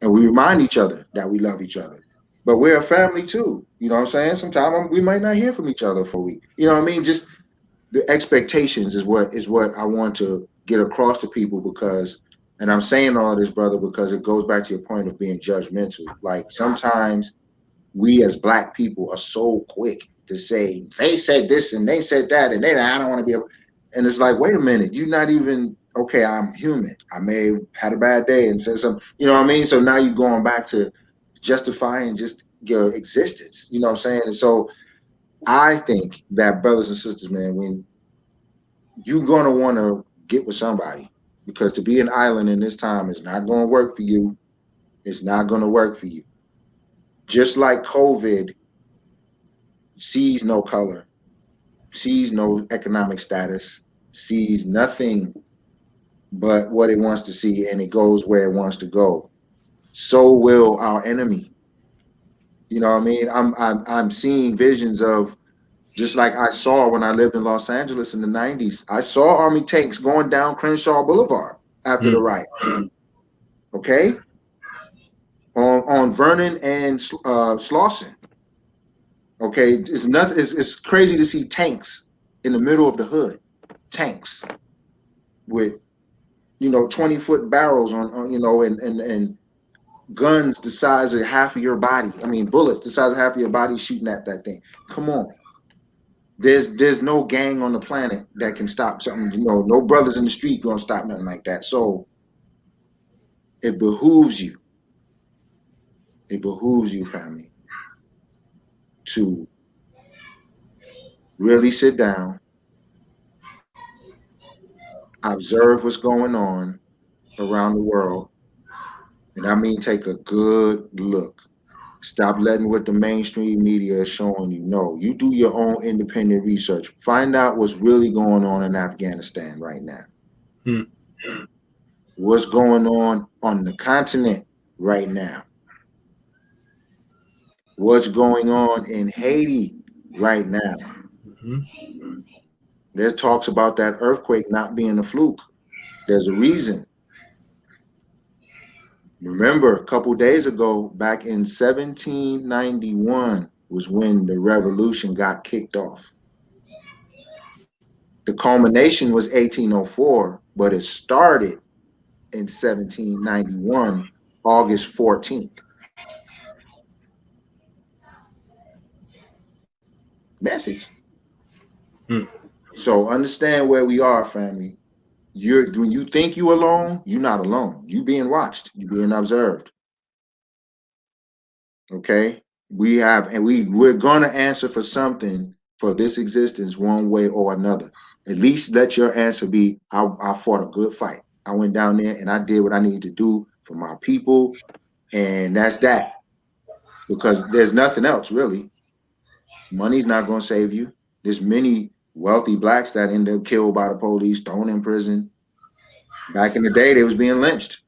And we remind each other that we love each other. But we're a family too. You know what I'm saying? Sometimes we might not hear from each other for a week. You know what I mean? Just the expectations is what I want to get across to people, because, and I'm saying all this, brother, because it goes back to your point of being judgmental. Like, sometimes we as Black people are so quick to say, they said this and they said that, and I don't want to be able. And it's like, wait a minute, you're not even, okay, I'm human. I may have had a bad day and said something, you know what I mean? So now you're going back to justifying just your existence, you know what I'm saying? And so I think that, brothers and sisters, man, when you're going to want to get with somebody, because to be an island in this time is not going to work for you. It's not going to work for you. Just like COVID sees no color, sees no economic status, sees nothing but what it wants to see, and it goes where it wants to go. So will our enemy. You know what I mean? I'm seeing visions of, just like I saw when I lived in Los Angeles in the 90s. I saw Army tanks going down Crenshaw Boulevard after the riots. Okay? On Vernon and Slauson. Okay? It's crazy to see tanks in the middle of the hood. Tanks with 20-foot barrels on and guns the size of half of your body. I mean, bullets the size of half of your body shooting at that thing. Come on. There's no gang on the planet that can stop something. No brothers in the street gonna stop nothing like that. So it behooves you, family, to really sit down, observe what's going on around the world, and I mean take a good look. Stop letting what the mainstream media is showing you. No, you do your own independent research. Find out what's really going on in Afghanistan right now. What's going on the continent right now. What's going on in Haiti right now. There are talks about that earthquake not being a fluke. There's a reason. Remember, a couple days ago, back in 1791, was when the revolution got kicked off. The culmination was 1804, but it started in 1791, August 14th. Message. So understand where we are, family. When you think you're alone, you're not alone. You being watched, you being observed. Okay? We're gonna answer for something for this existence one way or another. At least let your answer be, I fought a good fight. I went down there and I did what I needed to do for my people, and that's that. Because there's nothing else really. Money's not gonna save you. There's many wealthy blacks that end up killed by the police, thrown in prison. Back in the day, they was being lynched.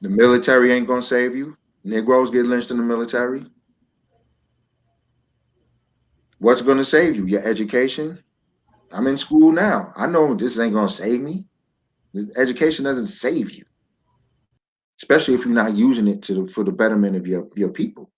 The military ain't gonna save you. Negroes get lynched in the military. What's gonna save you? Your education. I'm in school now. I know this ain't gonna save me. Education doesn't save you, especially if you're not using it for the betterment of your people.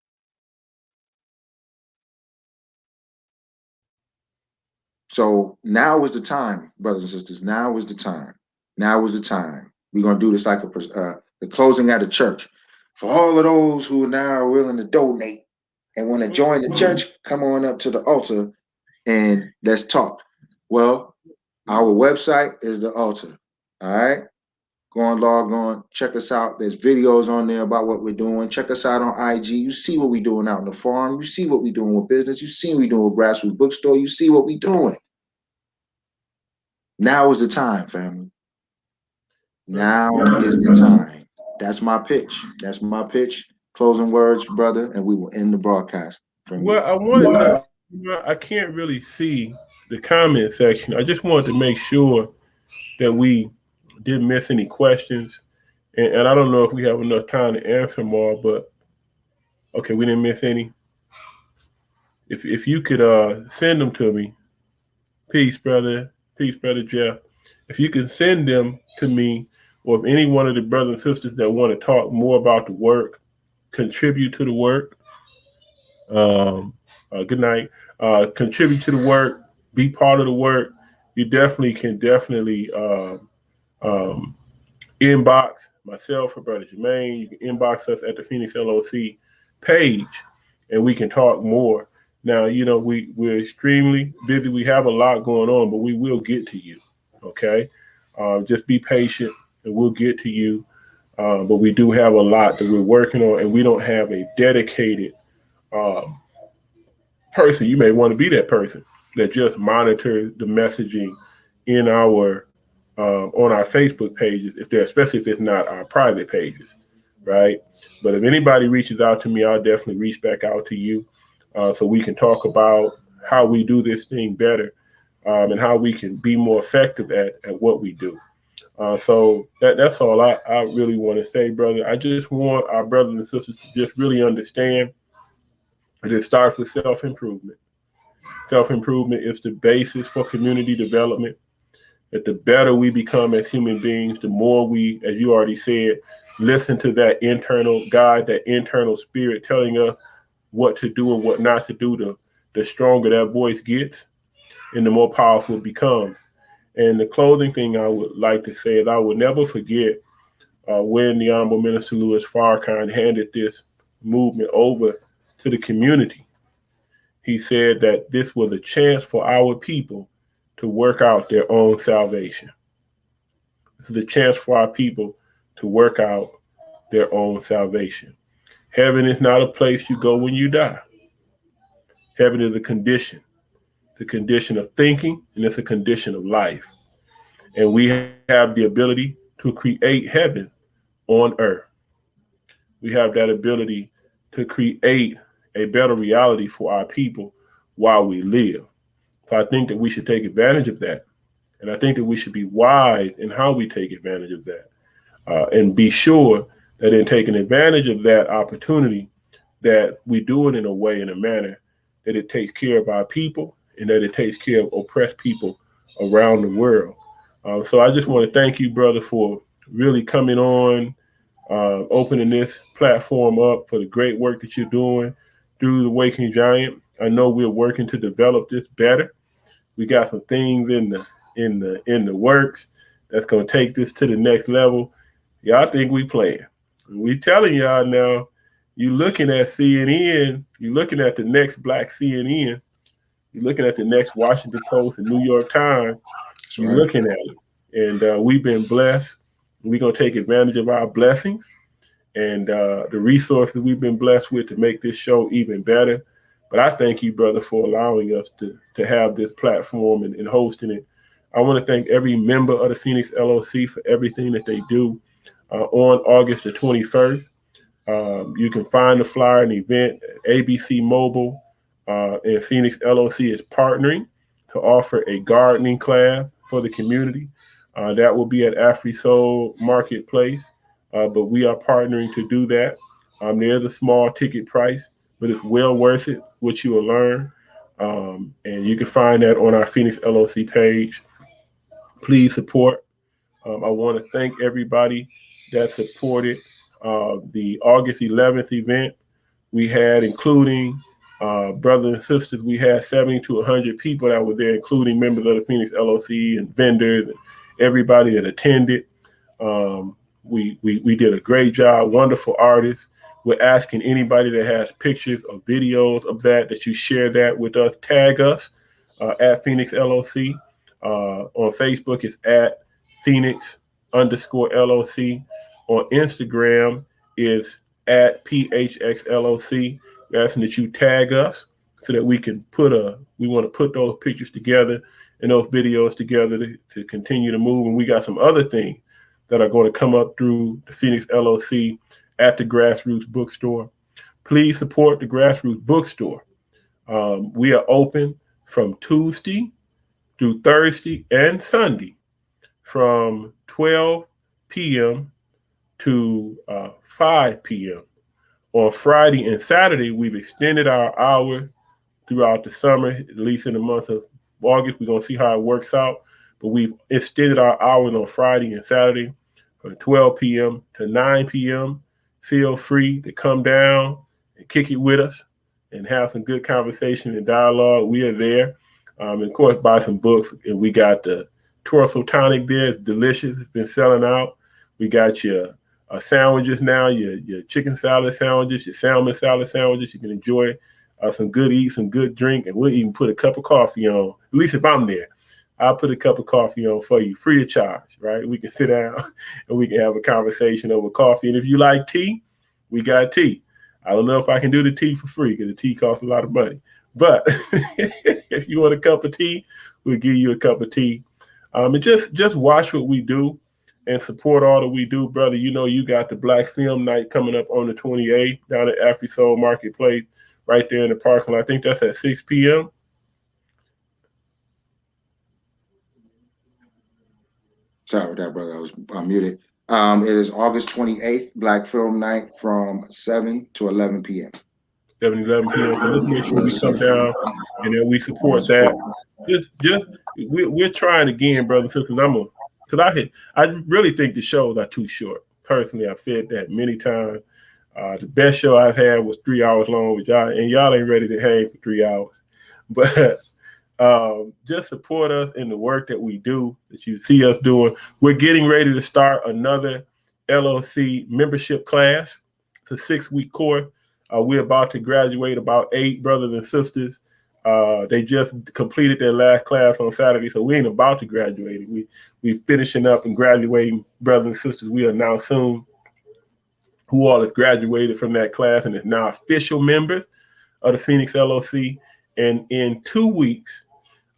So now is the time, brothers and sisters. Now is the time. Now is the time. We're gonna do this like the closing at a church. For all of those who are now willing to donate and want to join the church, come on up to the altar and let's talk. Well, our website is the altar. All right. Go on, log on, check us out. There's videos on there about what we're doing. Check us out on IG. You see what we're doing out in the farm. You see what we're doing with business. You see what we're doing with Grassroots Bookstore. You see what we're doing. Now is the time, family. Now is the time. That's my pitch. That's my pitch. Closing words, brother, and we will end the broadcast. Well, I wanted to, I can't really see the comment section. I just wanted to make sure that we didn't miss any questions. And I don't know if we have enough time to answer them all, but okay, we didn't miss any. If you could send them to me, peace, brother Jeff. If you can send them to me, or if any one of the brothers and sisters that want to talk more about the work, contribute to the work. Good night. Contribute to the work, be part of the work. You definitely can inbox myself or Brother Jermaine. You can inbox us at the Phoenix L.O.C. page, and we can talk more. Now, we're extremely busy. We have a lot going on, but we will get to you, okay? Just be patient, and we'll get to you. But we do have a lot that we're working on, and we don't have a dedicated person. You may want to be that person that just monitors the messaging in our on our Facebook pages, especially if it's not our private pages, right? But if anybody reaches out to me, I'll definitely reach back out to you so we can talk about how we do this thing better and how we can be more effective at what we do. So that's all I really want to say, brother. I just want our brothers and sisters to just really understand that it starts with self-improvement. Self-improvement is the basis for community development. That the better we become as human beings, the more we, as you already said, listen to that internal guide, that internal spirit telling us what to do and what not to do, the stronger that voice gets and the more powerful it becomes. And the closing thing I would like to say is I will never forget when the Honorable Minister Louis Farrakhan handed this movement over to the community. He said that this was a chance for our people to work out their own salvation. This is a chance for our people to work out their own salvation. Heaven is not a place you go when you die. Heaven is a condition. It's a condition of thinking, and it's a condition of life. And we have the ability to create heaven on earth. We have that ability to create a better reality for our people while we live. So I think that we should take advantage of that. And I think that we should be wise in how we take advantage of that and be sure that in taking advantage of that opportunity, that we do it in a way, in a manner that it takes care of our people and that it takes care of oppressed people around the world. So I just want to thank you, brother, for really coming on, opening this platform up for the great work that you're doing through the Waking Giant. I know we're working to develop this better. We got some things in the works that's gonna take this to the next level. Y'all think we playing? We telling y'all now. You looking at CNN. You looking at the next Black CNN. You're looking at the next Washington Post and New York Times. You're right. looking at it, and we've been blessed. We're gonna take advantage of our blessings and the resources we've been blessed with to make this show even better. But I thank you, brother, for allowing us to have this platform and hosting it. I want to thank every member of the Phoenix L.O.C. for everything that they do on August the 21st. You can find the flyer and event at ABC Mobile, and Phoenix L.O.C. is partnering to offer a gardening class for the community. That will be at AfriSoul Marketplace, but we are partnering to do that. There's a small ticket price, but it's well worth it, what you will learn. And you can find that on our Phoenix L.O.C. page. Please support. I want to thank everybody that supported the August 11th event we had, including brothers and sisters. We had 70 to 100 people that were there, including members of the Phoenix LOC and vendors and everybody that attended. We did a great job, wonderful artists. We're asking anybody that has pictures or videos of that you share that with us. Tag us at Phoenix LOC. On Facebook, it's at Phoenix_LOC. On Instagram, is at PHXLOC. We're asking that you tag us so that we want to put those pictures together and those videos together to continue to move. And we got some other things that are going to come up through the Phoenix LOC at the Grassroots Bookstore. Please support the Grassroots Bookstore. We are open from Tuesday through Thursday and Sunday from 12 p.m. to 5 p.m. On Friday and Saturday, we've extended our hours throughout the summer, at least in the month of August. We're going to see how it works out. But we've extended our hours on Friday and Saturday from 12 p.m. to 9 p.m. Feel free to come down and kick it with us and have some good conversation and dialogue. We are there. And of course, buy some books. And we got the Torso Tonic there. It's delicious. It's been selling out. We got your sandwiches now, your chicken salad sandwiches, your salmon salad sandwiches. You can enjoy some good eat, some good drink, and we'll even put a cup of coffee on. At least if I'm there, I'll put a cup of coffee on for you, free of charge, right? We can sit down and we can have a conversation over coffee. And if you like tea, we got tea. I don't know if I can do the tea for free because the tea costs a lot of money. But if you want a cup of tea, we'll give you a cup of tea. And just watch what we do and support all that we do, brother. You know, you got the Black Film Night coming up on the 28th down at AfriSoul Marketplace, right there in the parking lot. I think that's at 6 p.m. Sorry about that, brother. I was muted. It is August 28th, Black Film Night from 7 to 11 p.m. 7 11 p.m. So let's make sure we come down and then we support that. We're trying again, brothers and sisters. Because I really think the shows are too short. Personally, I've said that many times. The best show I've had was 3 hours long with y'all, and y'all ain't ready to hang for 3 hours. But just support us in the work that we do, that you see us doing. We're getting ready to start another LOC membership class. It's a 6-week course. We're about to graduate about 8 brothers and sisters. They just completed their last class on Saturday, so we ain't about to graduate. We finishing up and graduating brothers and sisters. We announce soon who all has graduated from that class and is now official members of the Phoenix LOC. And in 2 weeks,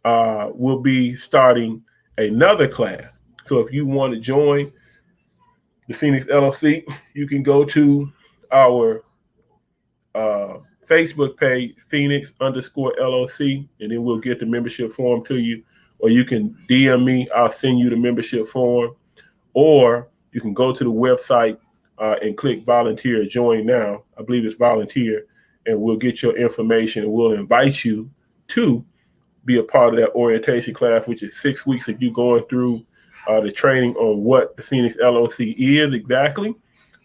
we'll be starting another class. So if you want to join the Phoenix LOC, you can go to our Facebook page, Phoenix_LOC, and then we'll get the membership form to you. Or you can DM me, I'll send you the membership form. Or you can go to the website and click volunteer, join now. I believe it's volunteer, and we'll get your information and we'll invite you to be a part of that orientation class, which is 6 weeks of you going through the training on what the Phoenix L.O.C. is exactly,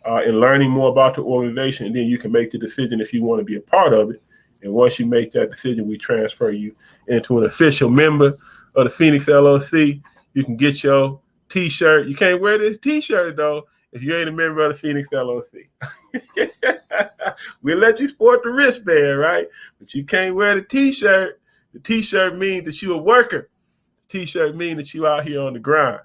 and learning more about the organization. And then you can make the decision if you want to be a part of it. And once you make that decision, we transfer you into an official member of the Phoenix L.O.C. You can get your T-shirt. You can't wear this T-shirt, though, if you ain't a member of the Phoenix L.O.C. We'll let you sport the wristband, right? But you can't wear the T-shirt. The T-shirt means that you're a worker. The T-shirt means that you out here on the grind,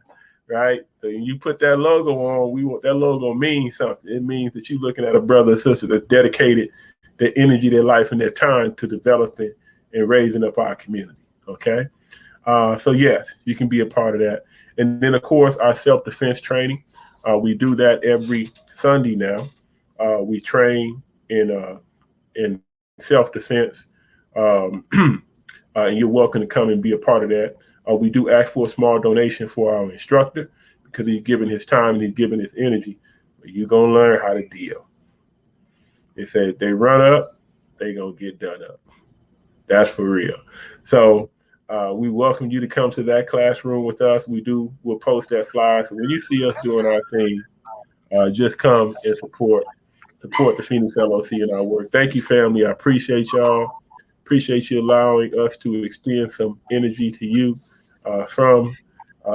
right? So when you put that logo on, we want that logo means something. It means that you're looking at a brother or sister that's dedicated their energy, their life, and their time to developing and raising up our community, okay? So yes, you can be a part of that. And then, of course, our self-defense training. We do that every Sunday now. We train in self-defense, and you're welcome to come and be a part of that. We do ask for a small donation for our instructor because he's giving his time and he's giving his energy. But you're going to learn how to deal. They said they run up, they going to get done up. That's for real. So we welcome you to come to that classroom with us. We'll post that flyer. So when you see us doing our thing, just come and support the Phoenix L.O.C. in our work. Thank you, family. I appreciate y'all. Appreciate you allowing us to extend some energy to you from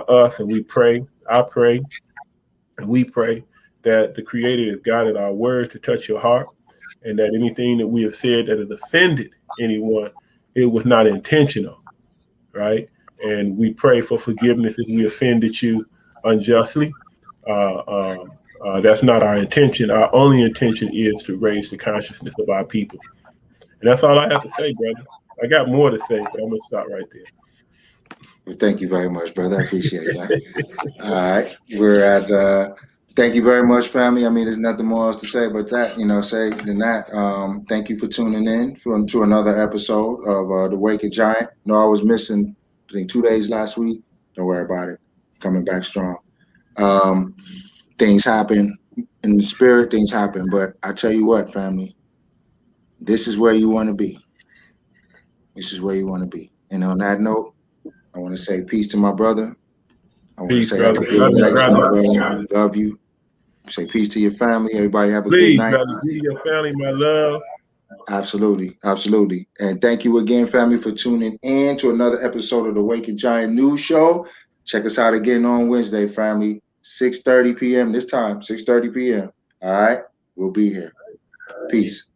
us. And we pray, I pray, and we pray that the Creator has guided our words to touch your heart, and that anything that we have said that has offended anyone, it was not intentional, right? And we pray for forgiveness if we offended you unjustly. That's not our intention. Our only intention is to raise the consciousness of our people. And that's all I have to say, brother. I got more to say, but I'm going to stop right there. Well, thank you very much, brother. I appreciate that. All right. We're at, thank you very much, family. I mean, there's nothing more else to say about that, than that. Thank you for tuning in to another episode of The Waking Giant. No, I was missing, I think, 2 days last week. Don't worry about it. Coming back strong. Things happen in the spirit, things happen. But I tell you what, family, this is where you want to be. This is where you want to be. And on that note, I want to say peace to my brother. I want to say have a good night to my brother. Love you. Say peace to your family. Everybody have a good night. Brother, give your family my love. Absolutely. Absolutely. And thank you again, family, for tuning in to another episode of the Waking Giant News Show. Check us out again on Wednesday, family. 6:30 p.m. this time, 6:30 p.m. All right? We'll be here. Peace.